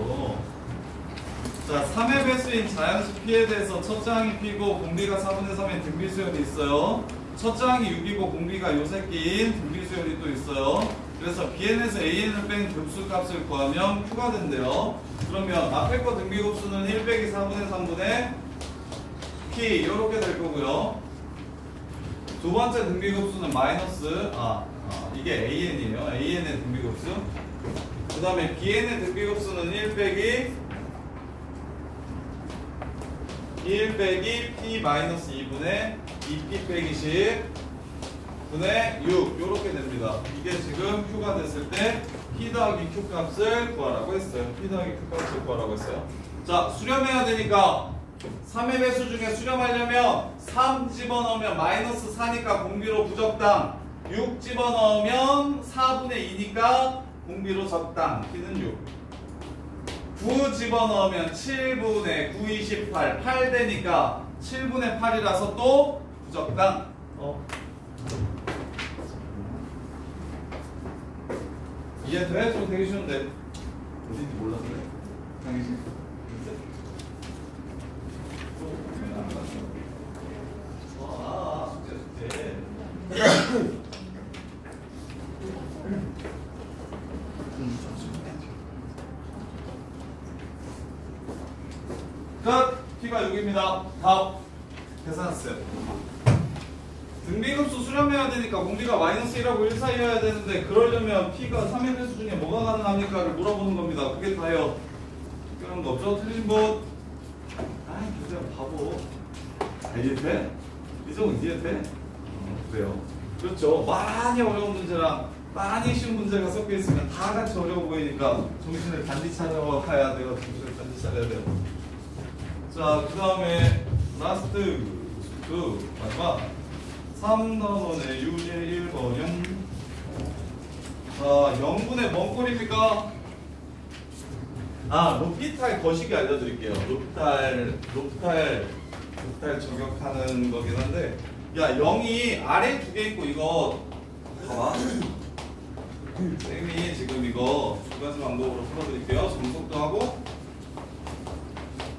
자, 3의 배수인 자연수 P에 대해서 첫 장이 P고 공비가 4분의 3인 등비수열이 있어요. 첫 장이 6이고 공비가 요 새끼인 등비수열이 또 있어요. 그래서 BN에서 AN을 뺀 급수값을 구하면 Q가 된대요. 그러면 앞에 거 등비급수는 1 빼기 4분의 3분의 P 이렇게 될 거고요. 두 번째 등비급수는 마이너스 이게 AN이에요. AN의 등비급수. 그 다음에 BN의 등비급수는 1 빼기 P 마이너스 2분의 2P 빼기 10 분의 6 요렇게 됩니다. 이게 지금 Q가 됐을 때 P 더하기 Q 값을 구하라고 했어요. P 더하기 Q 값을 구하라고 했어요. 자, 수렴해야 되니까 3의 배수 중에 수렴하려면 3 집어넣으면 마이너스 4니까 공비로 부적당, 6 집어넣으면 4분의 2니까 공비로 적당. P는 6. 9 집어넣으면 7분의 9, 28, 8 되니까 7분의 8이라서 또 부적당. 이해돼? 좀 되게 쉬운데 어딘지 몰랐네. 당신? 숙제. 끝! P가 6입니다. 다음 계산했어요. 등비급수 수렴해야 되니까 공비가 마이너스 1하고 1 사이여야 되는데 그러려면 P가 3의 배수 중에 뭐가 가능합니까를 물어보는 겁니다. 그게 다예요. 그런 거 없죠? 틀린 분? 아이 그냥 바보. 이해돼? 이 정도 이해돼? 그래요. 그렇죠. 많이 어려운 문제랑 많이 쉬운 문제가 섞여 있으면 다 같이 어려워 보이니까 정신을 단디 차려가야 돼요. 정신을 단디 차려야 돼요. 자, 그 다음에 라스트 마지막 3단원의 유제 1번형. 자, 0분의 뭔 꼴입니까? 로피탈 거시기 알려드릴게요. 로피탈 저격하는 거긴 한데, 야, 0이 아래 두 개 있고 이거 봐봐. 쌤이 지금 이거 두 가지 방법으로 풀어드릴게요. 정속도 하고.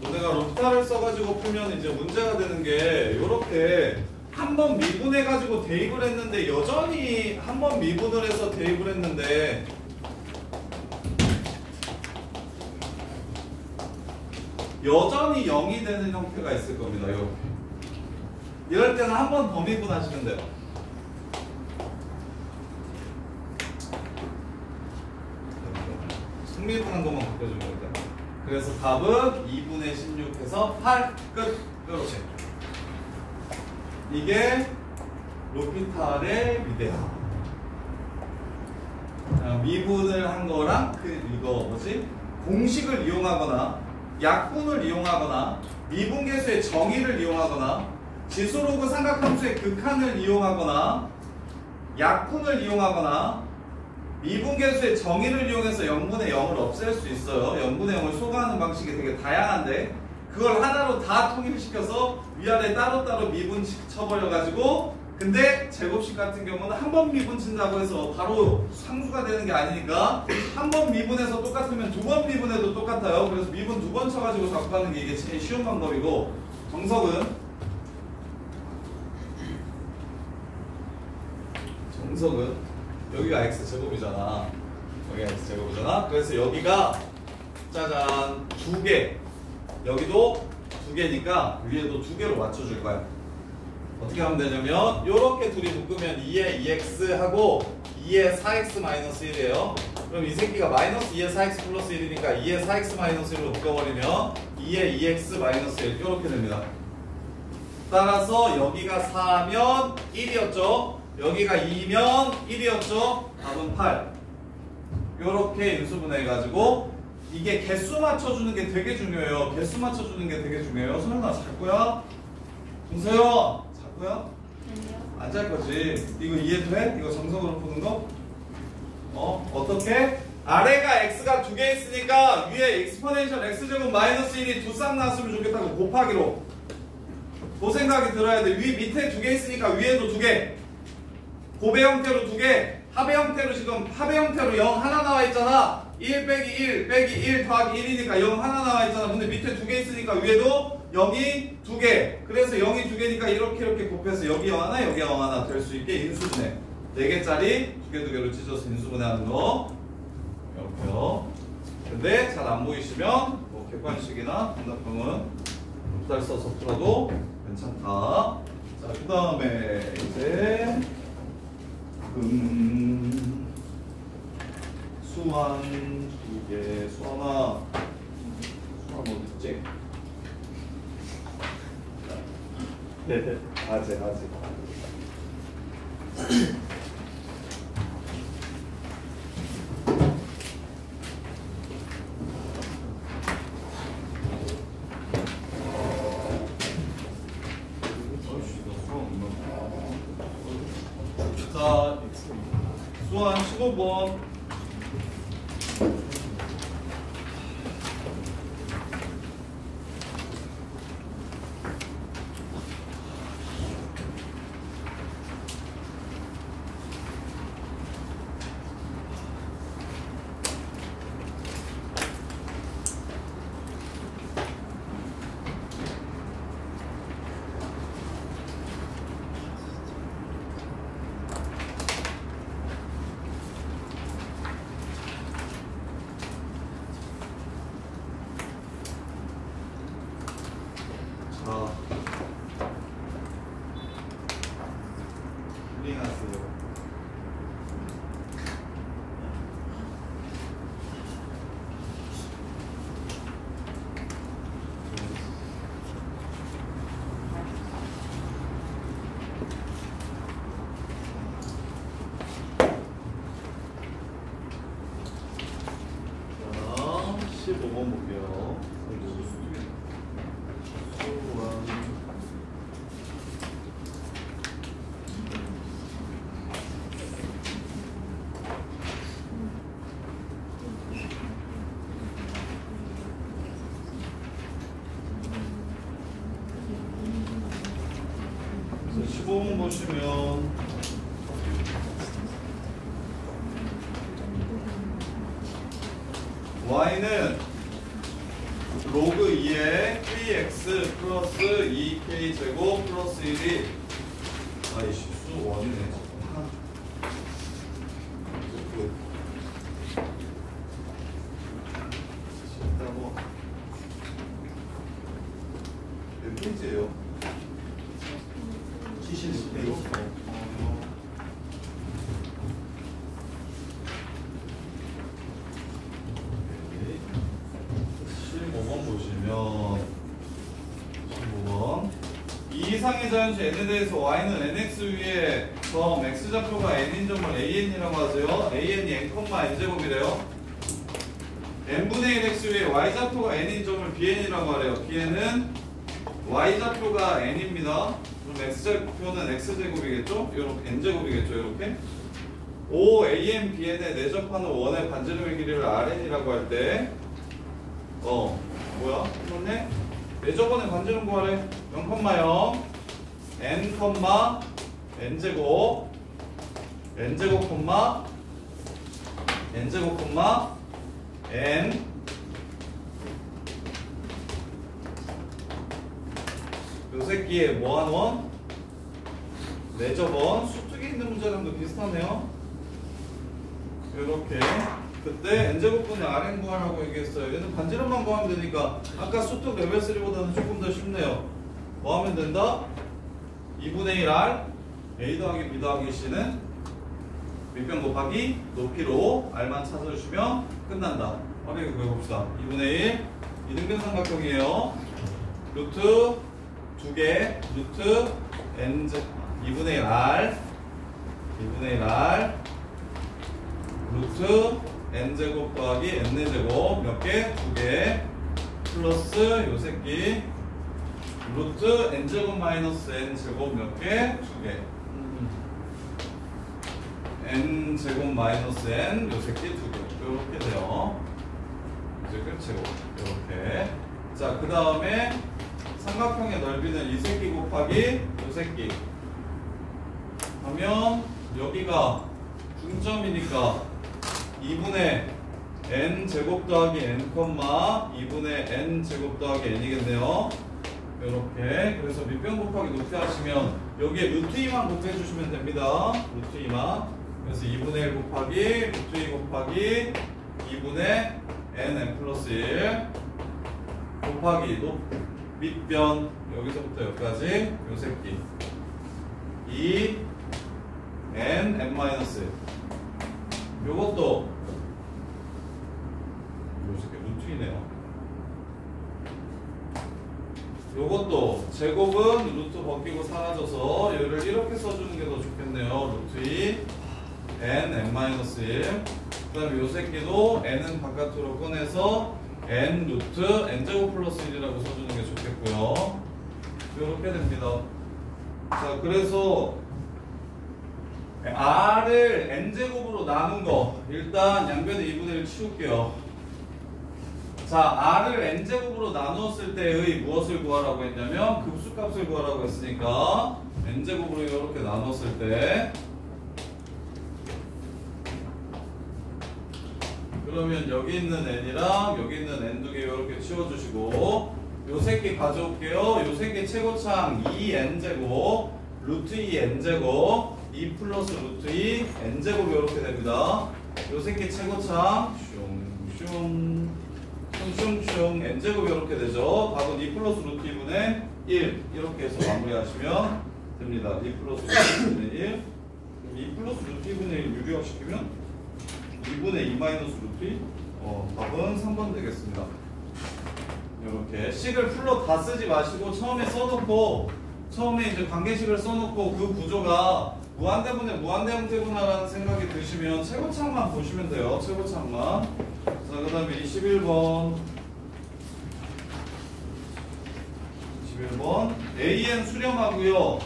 내가 로피탈을 써가지고 풀면 이제 문제가 되는 게 요렇게 한 번 미분해가지고 대입을 했는데 여전히 한 번 미분을 해서 대입을 했는데 여전히 0이 되는 형태가 있을 겁니다. 이렇게. 이럴 때는 한 번 더 미분하시면 돼요. 승미분한 것만 바꿔주면 돼요. 그래서 답은 2분의 16해서 8 끝. 이렇게. 이게 로피탈의 미대함. 미분을 한 거랑 이거 뭐지? 공식을 이용하거나 약분을 이용하거나 미분계수의 정의를 이용하거나 지수로그 삼각함수의 극한을 이용하거나 약분을 이용하거나 미분계수의 정의를 이용해서 0분의 0을 없앨 수 있어요. 0분의 0을 소거하는 방식이 되게 다양한데 그걸 하나로 다 통일시켜서 위아래 따로따로 미분 쳐버려가지고 근데 제곱식 같은 경우는 한 번 미분 친다고 해서 바로 상수가 되는 게 아니니까 한 번 미분해서 똑같으면 두 번 미분해도 똑같아요. 그래서 미분 두 번 쳐가지고 갖고 가는 게 이게 제일 쉬운 방법이고 정석은 여기가 x제곱이잖아. 여기가 x제곱이잖아. 그래서 여기가 짜잔 2개 여기도 2개니까 위에도 2개로 맞춰줄 거야. 어떻게 하면 되냐면 요렇게 둘이 묶으면 2의 2x 하고 2의 4x 마이너스 1이에요. 그럼 이 새끼가 마이너스 2의 4x 플러스 1이니까 2의 4x 마이너스 1로 묶어버리면 2의 2x 마이너스 1 이렇게 됩니다. 따라서 여기가 4면 1이었죠. 여기가 2면 1이었죠. 답은 8. 요렇게 인수분해해가지고 이게 개수 맞춰주는 게 되게 중요해요. 개수 맞춰주는 게 되게 중요해요. 소연아 잘 거야? 동서연 잘 거야? 안 잘 거지. 이거 이해돼? 이거 정석으로 푸는 거? 어떻게? 아래가 x가 2개 있으니까 위에 익스포넨셜 x제곱 마이너스 1이 두 쌍 나왔으면 좋겠다고 곱하기로 그 생각이 들어야 돼. 위 밑에 2개 있으니까 위에도 2개 곱의 형태로 2개 합의 형태로 지금 합의 형태로 0 하나 나와 있잖아. 1 빼기 1 빼기 1 더하기 1이니까 0 하나 나와 있잖아. 근데 밑에 2개 있으니까 위에도 0이 2개. 그래서 0이 2개니까 이렇게 곱해서 여기 0 하나 여기 0 하나 될 수 있게 인수분해 4개짜리 2개로 찢어서 인수분해하는 거 이렇게요. 근데 잘 안 보이시면 뭐 객관식이나 정답형은 잘 써서 풀어도 괜찮다. 자, 그 다음에 이제 수완 2개. 수완아 어딨지? 네네 아재 자, 수완 15번. 힐링하세요. 자, 15번 볼게요. 그래서 15번 보시면 y는 로그 2에 kx 플러스 2k 제곱 플러스 1이 아이씨 수 원이네. 몇 페이지예요? 76페이지. 15번 보시면 15번 이 이상의 자연수 n에 대해서 y는 nx 위에 점 x좌표가 n인 점을 an이라고 하세요. an이 n, n제곱이래요. n분의 1x 위에 y좌표가 n인 점을 bn이라고 하래요. bn은 y좌표가 n입니다. 그럼 x좌표는 x제곱이겠죠? 이렇게 n제곱이겠죠? 이렇게 OAM, BN에 내접하는 원의 반지름의 길이를 RN이라고 할 때 뭐야? 맞네? 내접원의 반지름 구하래. 0,0 n, n제곱 n제곱 n제곱 n 요 새끼의 뭐한 원? 내접원. 수특이 있는 문제랑도 비슷하네요. 요렇게 그때 n제곱분의 rn 구하라고 얘기했어요. 얘는 반지름만 구하면 되니까 아까 수특 레벨 3보다는 조금 더 쉽네요. 뭐 하면 된다? 2분의 1 r a 더하기 b 더하기 c는 밑변 곱하기 높이로 r만 찾아주시면 끝난다. 빠르게 구해봅시다. 2분의 1 이등변 삼각형이에요. 루트 2개 루트 n 2분의 1 r 2분의 1 r 루트 n제곱 더하기 n제곱 몇 개? 2개 플러스 요 새끼 루트 n제곱 마이너스 n제곱 몇 개? 2개 n제곱 마이너스 n 요 새끼 2개 요렇게 돼요. 이제 끝이고 요렇게. 자, 그 다음에 삼각형의 넓이는 이 새끼 곱하기 요 새끼 하면 여기가 중점이니까 2분의 n 제곱 더하기 n, 2분의 n 제곱 더하기 n이겠네요. 이렇게. 그래서 밑변 곱하기 높이 하시면 여기에 루트 2만 곱해주시면 됩니다. 루트 2만. 그래서 2분의 1 곱하기 루트 2 곱하기 2분의 n 플러스 1 곱하기 밑변 여기서부터 여기까지 요 새끼 2 n 마이너스 요것도 요 새끼 루트이네요. 요것도 제곱은 루트 벗기고 사라져서 얘를 이렇게 써주는 게 더 좋겠네요. 루트 2 n 마이너스 1 그 다음에 요 새끼도 n은 바깥으로 꺼내서 n 루트 n제곱 플러스 1이라고 써주는 게 좋겠고요. 이렇게 됩니다. 자, 그래서 r을 n제곱으로 나눈 거 일단 양변에 2분의 1 치울게요. 자, r을 n제곱으로 나누었을 때의 무엇을 구하라고 했냐면 급수값을 구하라고 했으니까 n제곱으로 이렇게 나눴을 때 그러면 여기 있는 n이랑 여기 있는 n 두 개 이렇게 치워주시고 요 새끼 가져올게요. 요 새끼 최고창 2n제곱 루트 2n제곱 2 플러스 루트 2 n제곱 이렇게 됩니다. 요 새끼 최고창 슝슝슝 n제곱 이렇게 되죠. 답은 2 플러스 루트 2분의 1 이렇게 해서 마무리하시면 됩니다. 2 플러스 루트 2분의 1 2 플러스 루트 2분의 1 유리화시키면 2분의 2 마이너스 루트 2 답은 3번 되겠습니다. 이렇게 식을 풀로 다 쓰지 마시고 처음에 써놓고 처음에 이제 관계식을 써놓고 그 구조가 무한대분의 무한대 형태구나라는 생각이 드시면 최고창만 보시면 돼요. 최고창만. 자, 그 다음에 21번 AN 수렴하고요.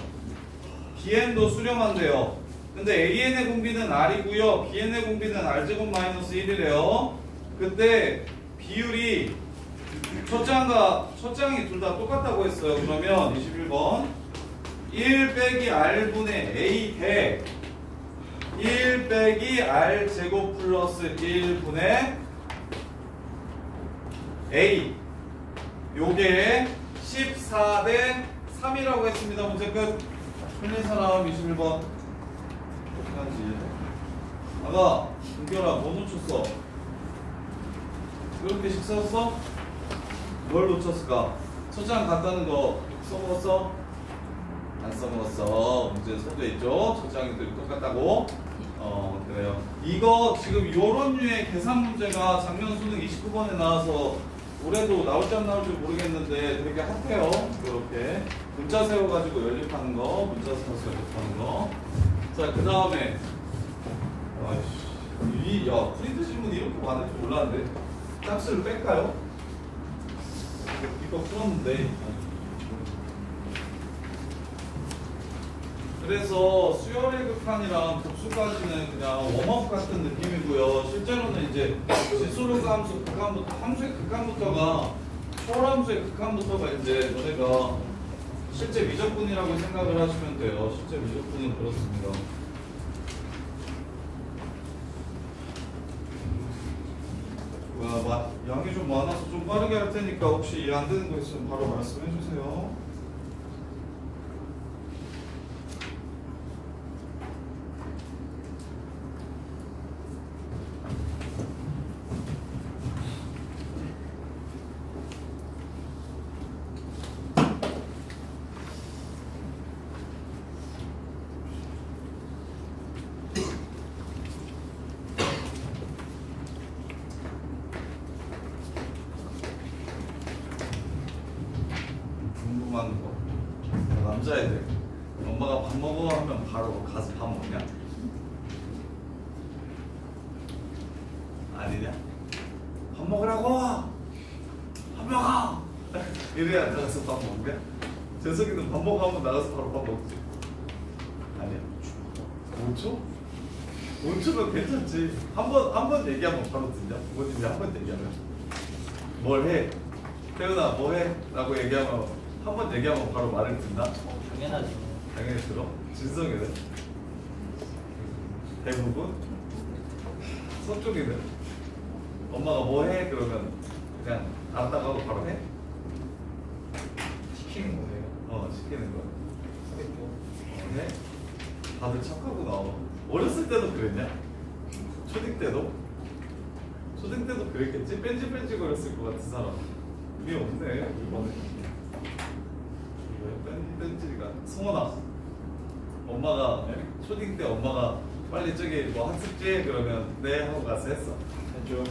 BN도 수렴한대요. 근데 AN의 공비는 R이고요. BN의 공비는 R제곱 마이너스 1이래요. 그때 비율이 첫장이 둘 다 똑같다고 했어요. 그러면 21번 1 빼기 R분의 A 대 1 빼기 R제곱 플러스 1분의 A 요게 14 대 3이라고 했습니다. 문제 끝. 틀린 사람 21번 아가 은결아 뭐 놓쳤어? 이렇게 식 썼어? 뭘 놓쳤을까? 첫장 갔다는 거 써먹었어? 안 써먹었어. 문제 서두에 있죠? 첫장이 똑같다고? 그래요. 이거 지금 요런 류의 계산 문제가 작년 수능 29번에 나와서 올해도 나올지 안 나올지 모르겠는데 되게 핫해요. 이렇게 문자 세워가지고 연립하는 거, 문자 세워서 연립하는 거. 자, 그 다음에 프린트 질문이 이렇게 많을 줄 몰랐는데 짝수를 뺄까요? 이거 풀었는데 그래서 수열의 극한이랑 복수까지는 그냥 웜업 같은 느낌이고요. 실제로는 이제 지수르 함수 극한부터 함수의 극한부터가 초월함수의 극한부터가 이제 너네가 실제 미적분이라고 생각을 하시면 돼요. 실제 미적분은 그렇습니다. 양이 좀 많아서 좀 빠르게 할 테니까 혹시 이해 안 되는 거 있으면 바로 말씀해 주세요. 궁금한 거. 남자애들 엄마가 밥 먹어 하면 바로 가서 밥 먹냐? 아니냐? 밥 먹으라고! 밥 먹어! 이래야 나가서 밥 먹냐? 재석이는 밥 먹어 하면 나가서 바로 밥 먹지. 아니야? 5초? 5초면 괜찮지. 한 번 얘기하면 바로 듣냐? 부모님이 한 번 얘기하면 뭘 해? 태훈아 뭐 해? 라고 얘기하면 한 번 얘기하면 바로 말을 듣나? 당연하지. 당연히 들어. 진성이는? 대부분? 서쪽이는? 엄마가 뭐 해? 그러면 그냥 알았다고 하고 바로 해? 시키는 거예요. 시키는 거야. 하겠죠. 해? 다들 착하구나. 어렸을 때도 그랬냐? 초딩 때도? 초딩 때도 그랬겠지? 뺀질뺀질 거렸을 것 같은 사람. 의미 없네, 이번에. 뺀질이가. 성원아. 엄마가, 초딩 때 엄마가 빨리 저기 뭐 학습지 그러면 네 하고 가서 했어. 했죠.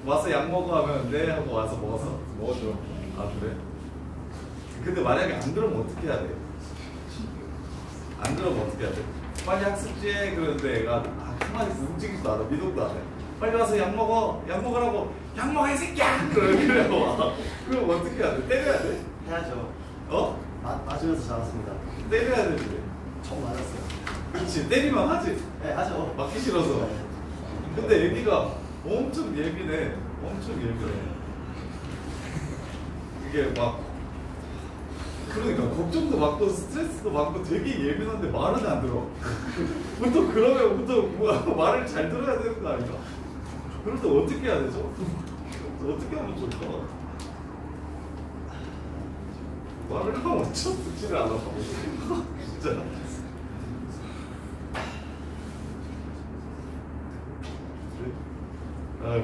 와서 약 먹어 하면 네 하고 와서 먹었어. 먹었죠. 아, 그래? 근데 만약에 안 그러면 어떻게 해야 돼? 안 그러면 어떻게 해야 돼? 빨리 학습지에 그러는데 애가 가만히 있어 움직이지도 않아. 미동도 안 해. 빨리 와서 약 먹어. 약 먹으라고. 약 먹어 이 새끼야. 그래 와. 그럼 어떻게 해야 돼? 때려야 돼? 해야죠. 어? 맞으면서 자랐습니다. 때려야 되지. 총 맞았어요. 그렇지. 때리면 하지. 네, 하죠. 맞기 싫어서. 근데 애기가 엄청 예민해. 엄청 예민해. 이게 막 그러니까 걱정도 많고 스트레스도 많고 되게 예민한데 말은 안 들어. 보통 그러면 보통 말을 잘 들어야 되는 거 아닌가? 그럴 때 어떻게 해야 되죠? 어떻게 하면 좋을까? 말을 하면 어쩜 듣지를 않아. 진짜. 아유.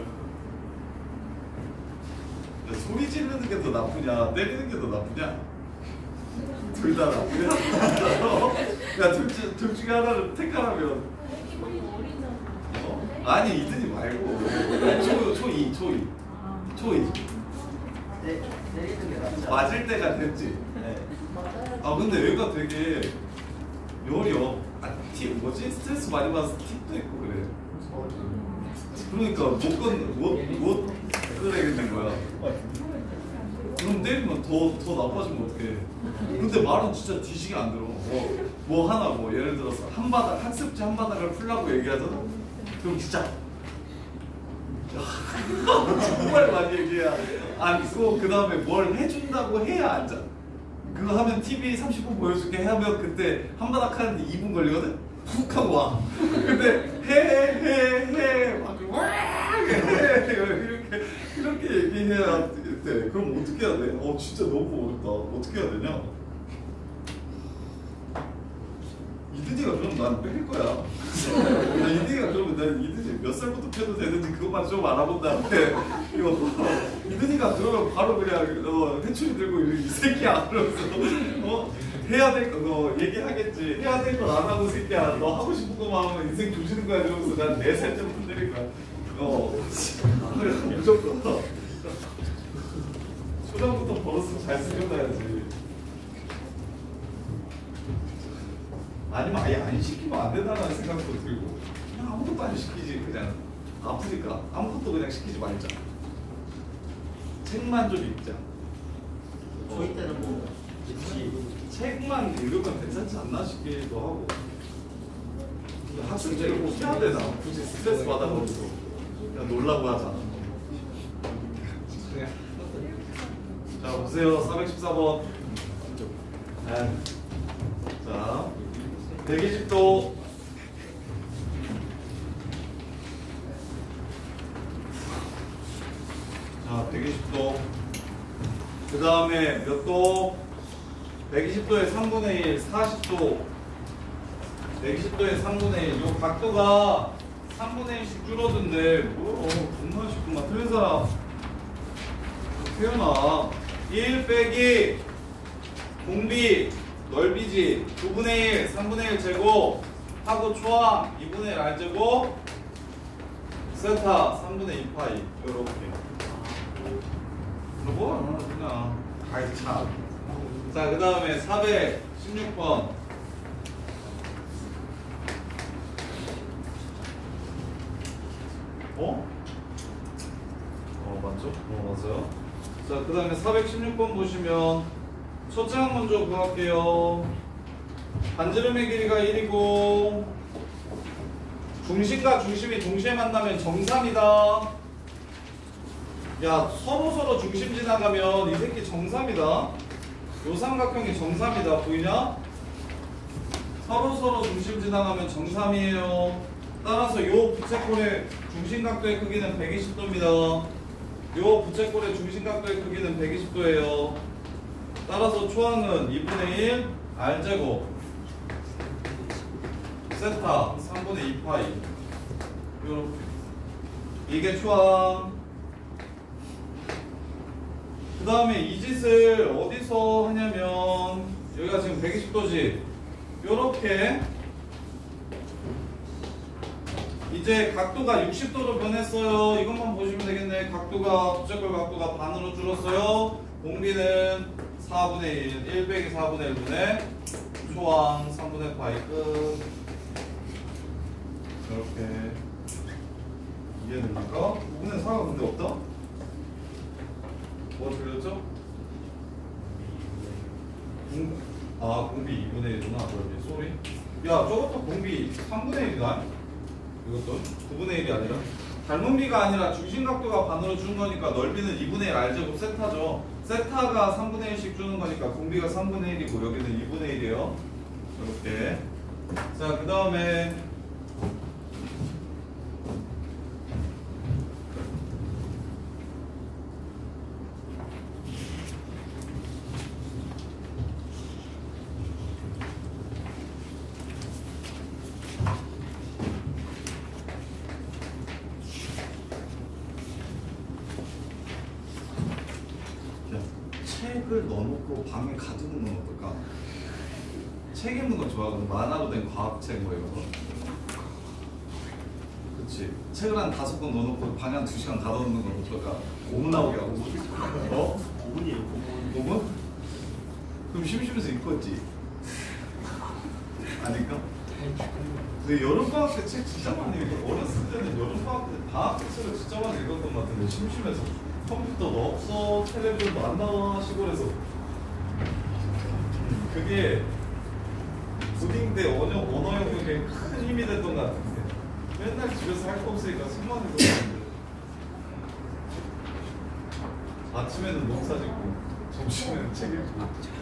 소리 지르는 게 더 나쁘냐? 때리는 게 더 나쁘냐? 둘 다 나쁘냐? 야, 둘 중에 하나를 택하라면. 아니, 이든이 말고. 초이. 때리는 게 낫죠. 맞을 때가 됐지. 네. 아, 근데 얘가 되게 열이요. 뭐지? 스트레스 많이 받아서 틱도 있고 그래. 그러니까 못 끄래겠는 거야. 그럼 때리면 더 나빠지면 어떡해. 근데 말은 진짜 뒤지게 안 들어. 뭐 하나 예를 들어서 학습지 한 바닥을 풀라고 얘기하잖아. 그럼 진짜 정말 많이 얘기해야 앉고 그 다음에 뭘 해준다고 해야 앉아. 그거 하면 TV 30분 보여줄게 하면 그때 한 바닥 하는데 2분 걸리거든? 훅 하고 와. 근데 해 막 이렇게 얘기해야 돼. 그럼 어떻게 해야 돼? 진짜 너무 어렵다. 어떻게 해야 되냐? 이든이가 그럼 난 뺄 거야. 이든이가 그러면 난 이든이 몇 살부터 펴도 되는지 그것만 좀 알아본 다음에 이든이가 그러면 바로 그냥 회초리 들고 이 새끼야 그러면서 해야 될 거 얘기하겠지. 해야 될 걸 안 하고 새끼야 너 하고 싶은 것만 하면 인생 조지는 거야 이러면서 난 4살 때부터 때릴 거야. 무조건 초장부터 버릇을 잘 쓰려놔야지. 아니면 아예 안 시키면 안 된다는 생각도 들고 그냥 아무것도 안 시키지. 그냥 아프니까 아무것도 그냥 시키지 말자. 책만 좀 읽자. 저희 때는 뭐 책만 읽으면 괜찮지 않나 싶기도 하고. 학생들이 꼭 해야 되나? 굳이 스트레스 받아가지고 그냥 놀라고 하자. 자 보세요. 414번. 자 120도. 자 120도. 그 다음에 몇 도? 120도에 3분의 1, 40도. 120도에 3분의 1. 요 각도가 3분의 1씩 줄어든데, 뭐야, 겁나 쉽구만. 틀린 사람. 태연아. 1 빼기 공비, 넓이지. 9분의 1, 3분의 1 제곱. 하고 초항, 2분의 1 R 제곱. 세타, 3분의 2파이. 요렇게. 뭐, 그냥. 아이, 참. 자, 그 다음에 416번. 맞죠? 맞아요. 자, 그 다음에 416번 보시면 첫째 항 먼저 구할게요. 반지름의 길이가 1이고 중심과 중심이 동시에 만나면 정삼이다. 야, 서로 중심 지나가면 이 새끼 정삼이다. 요 삼각형이 정삼이다. 보이냐? 서로 중심 지나가면 정삼이에요. 따라서 요 부채꼴의 중심각도의 크기는 120도입니다. 요 부채꼴의 중심각도의 크기는 120도예요. 따라서 초항은 2분의 1 R제곱 세타 3분의 2파이. 요렇게. 이게 초항. 그 다음에 이 짓을 어디서 하냐면 여기가 지금 120도지. 요렇게 이제 각도가 60도로 변했어요. 이것만 보시면 되겠네. 각도가 부채꼴 각도가 반으로 줄었어요. 공비는 4분의 1, 1 빼기 4분의 1분의 초항 3분의 파이 끝. 이렇게 이해됩니까? 5분의 4가 근데 없다? 뭐 들렸죠? 공비 2분의 1이구나. 그러면 쏘리. 야, 저것도 공비 3분의 1이다. 이것도 9분의 1이 아니라 닮은 비가 아니라 중심각도가 반으로 주는 거니까 넓이는 2분의 1 R제곱 세타죠. 세타가 3분의 1씩 주는 거니까 공비가 3분의 1이고 여기는 2분의 1이에요. 이렇게. 자, 그 다음에 책을 넣어놓고 방에 가두는 건 어떨까? 책 읽는 건 좋아하거든. 만화로 된 과학책 뭐 이런 거. 그치. 책을 한 5권 넣어놓고 방에 한 2시간 가둬놓는 건 어떨까? 5분 나오게 하고. 5분이에요. 5분? 그럼 심심해서 읽고 있지? 아닐까? 근데 여름방학 때 책 진짜 많이 읽었어. 어렸을 때는 여름방학 때 방학 때 책을 진짜 많이 읽었던 것 같은데 심심해서. 컴퓨터도 없어, 텔레비전도 안 나와, 시골에서. 그게 고딩 때 언어 영역에 큰 힘이 됐던 것 같은데 맨날 집에서 할 거 없으니까 책만 읽었는데 아침에는 농사 짓고 점심에는 책 읽고.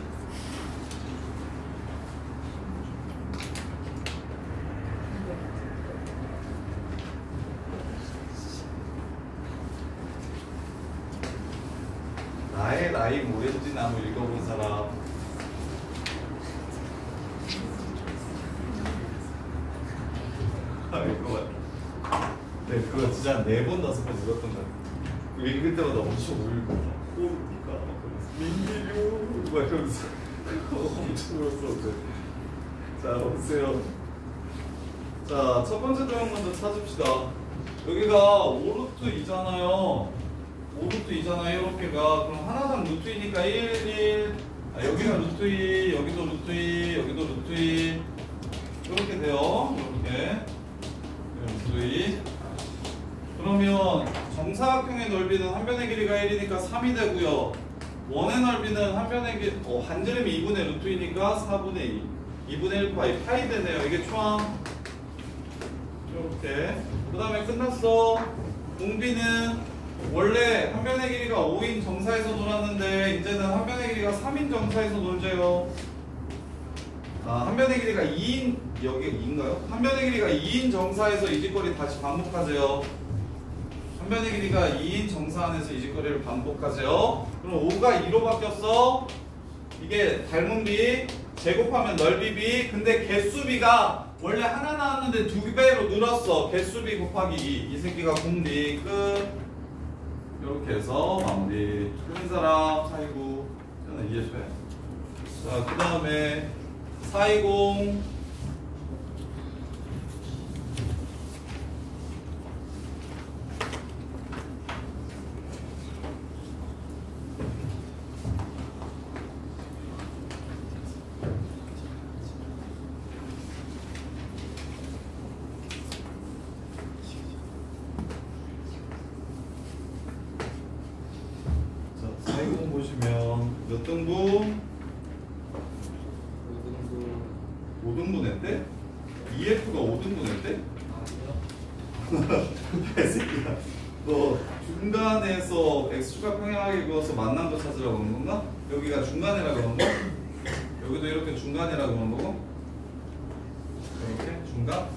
나의 오렌지 나무 읽어본 사람. 네, 그거 진짜 한 4번 5번 읽었던 것 같아요. 읽을 때마다 엄청 울고 그러니까 민기류 막 이러면서 엄청 울었어. 자, 보세요. 자, 첫 번째 도형 먼저 찾읍시다. 여기가 5루트 2잖아요. 5루트 2잖아요. 이렇게가. 그럼 하나당 루트 2니까 1, 여기가 루트 2, 여기도 루트 2, 여기도 루트 2. 이렇게 돼요. 이렇게. 루트 2. 그러면 정사각형의 넓이는 한 변의 길이가 1이니까 3이 되고요. 원의 넓이는 한 변의 반지름이 2분의 루트이니까 4분의 2. 2분의 1 파이 되네요. 이게 초항. 이렇게. 그 다음에 끝났어. 공비는 원래 한 변의 길이가 5인 정사에서 놀았는데 이제는 한 변의 길이가 3인 정사에서 놀재요. 한 변의 길이가 2인 여기 2인가요? 한 변의 길이가 2인 정사에서 이 짓거리 다시 반복하세요. 한 변의 길이가 2인 정사 안에서 이 짓거리를 반복하세요. 그럼 5가 2로 바뀌었어. 이게 닮은 비 제곱하면 넓이 비. 근데 개수비가 원래 하나 나왔는데 2배로 늘었어. 개수비 곱하기 2. 이 새끼가 공비 끝. 이렇게 해서 마무리. 틀린 사람 420. 저는 이해돼. 자, 그 다음에 420. 자, 420 보시면 몇 등분? 5등분 했대? EF가 5등분 했대? 개새끼야. 너 중간에서 x축과 평행하게 그어서 만난 거 찾으라고 그런 건가? 여기가 중간이라 그런 거? 여기도 이렇게 중간이라 그런 거고? 이렇게 중간?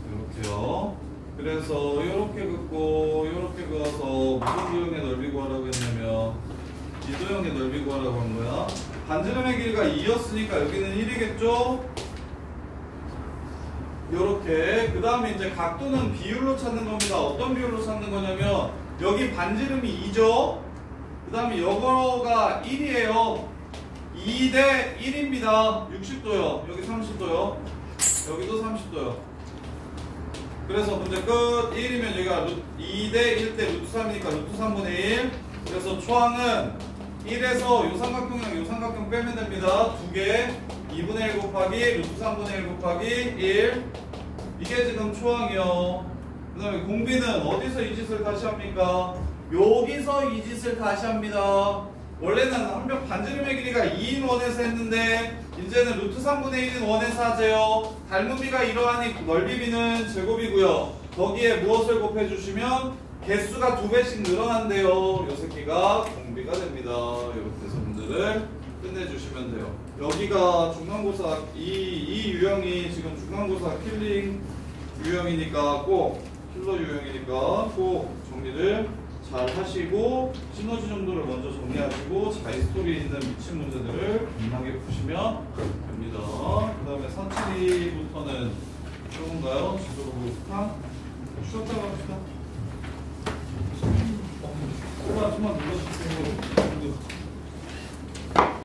이렇게요. 그래서 이렇게 긋고 이렇게 그어서 무슨 도형의 넓이 구하라고 했냐면 이 도형의 넓이 구하라고 한 거야. 반지름의 길이가 2였으니까 여기는 1이겠죠? 요렇게. 그 다음에 이제 각도는 비율로 찾는 겁니다. 어떤 비율로 찾는 거냐면 여기 반지름이 2죠? 그 다음에 요거가 1이에요. 2대 1입니다. 60도요. 여기 30도요. 여기도 30도요. 그래서 문제 끝. 1이면 여기가 2대 1대 루트 3이니까 루트 3분의 1. 그래서 초항은 1에서 요 삼각형이랑 요 삼각형 빼면 됩니다. 두 개. 2분의 1 곱하기 루트 3분의 1 곱하기 1. 이게 지금 초항이요. 그 다음에 공비는 어디서 이 짓을 다시 합니까? 여기서 이 짓을 다시 합니다. 원래는 한변 반지름의 길이가 2인 원에서 했는데 이제는 루트 3분의 1인 원에서 하재요. 닮은 비가 이러하니 넓이 비는 제곱이고요. 거기에 무엇을 곱해주시면 개수가 2배씩 늘어난대요. 요 새끼가 공비가 됩니다. 이렇게 해서 문제를 끝내주시면 돼요. 여기가 중간고사 이 유형이 지금 중간고사 킬링 유형이니까 꼭 킬러 유형이니까 꼭 정리를 잘 하시고 시너지 정도를 먼저 정리하시고 자이스토리에 있는 미친 문제들을 민하게 푸시면 됩니다. 그 다음에 472부터는 조금가요? 지도로 부탁 쉬었다 갑시다. 조금만 눌러주세요.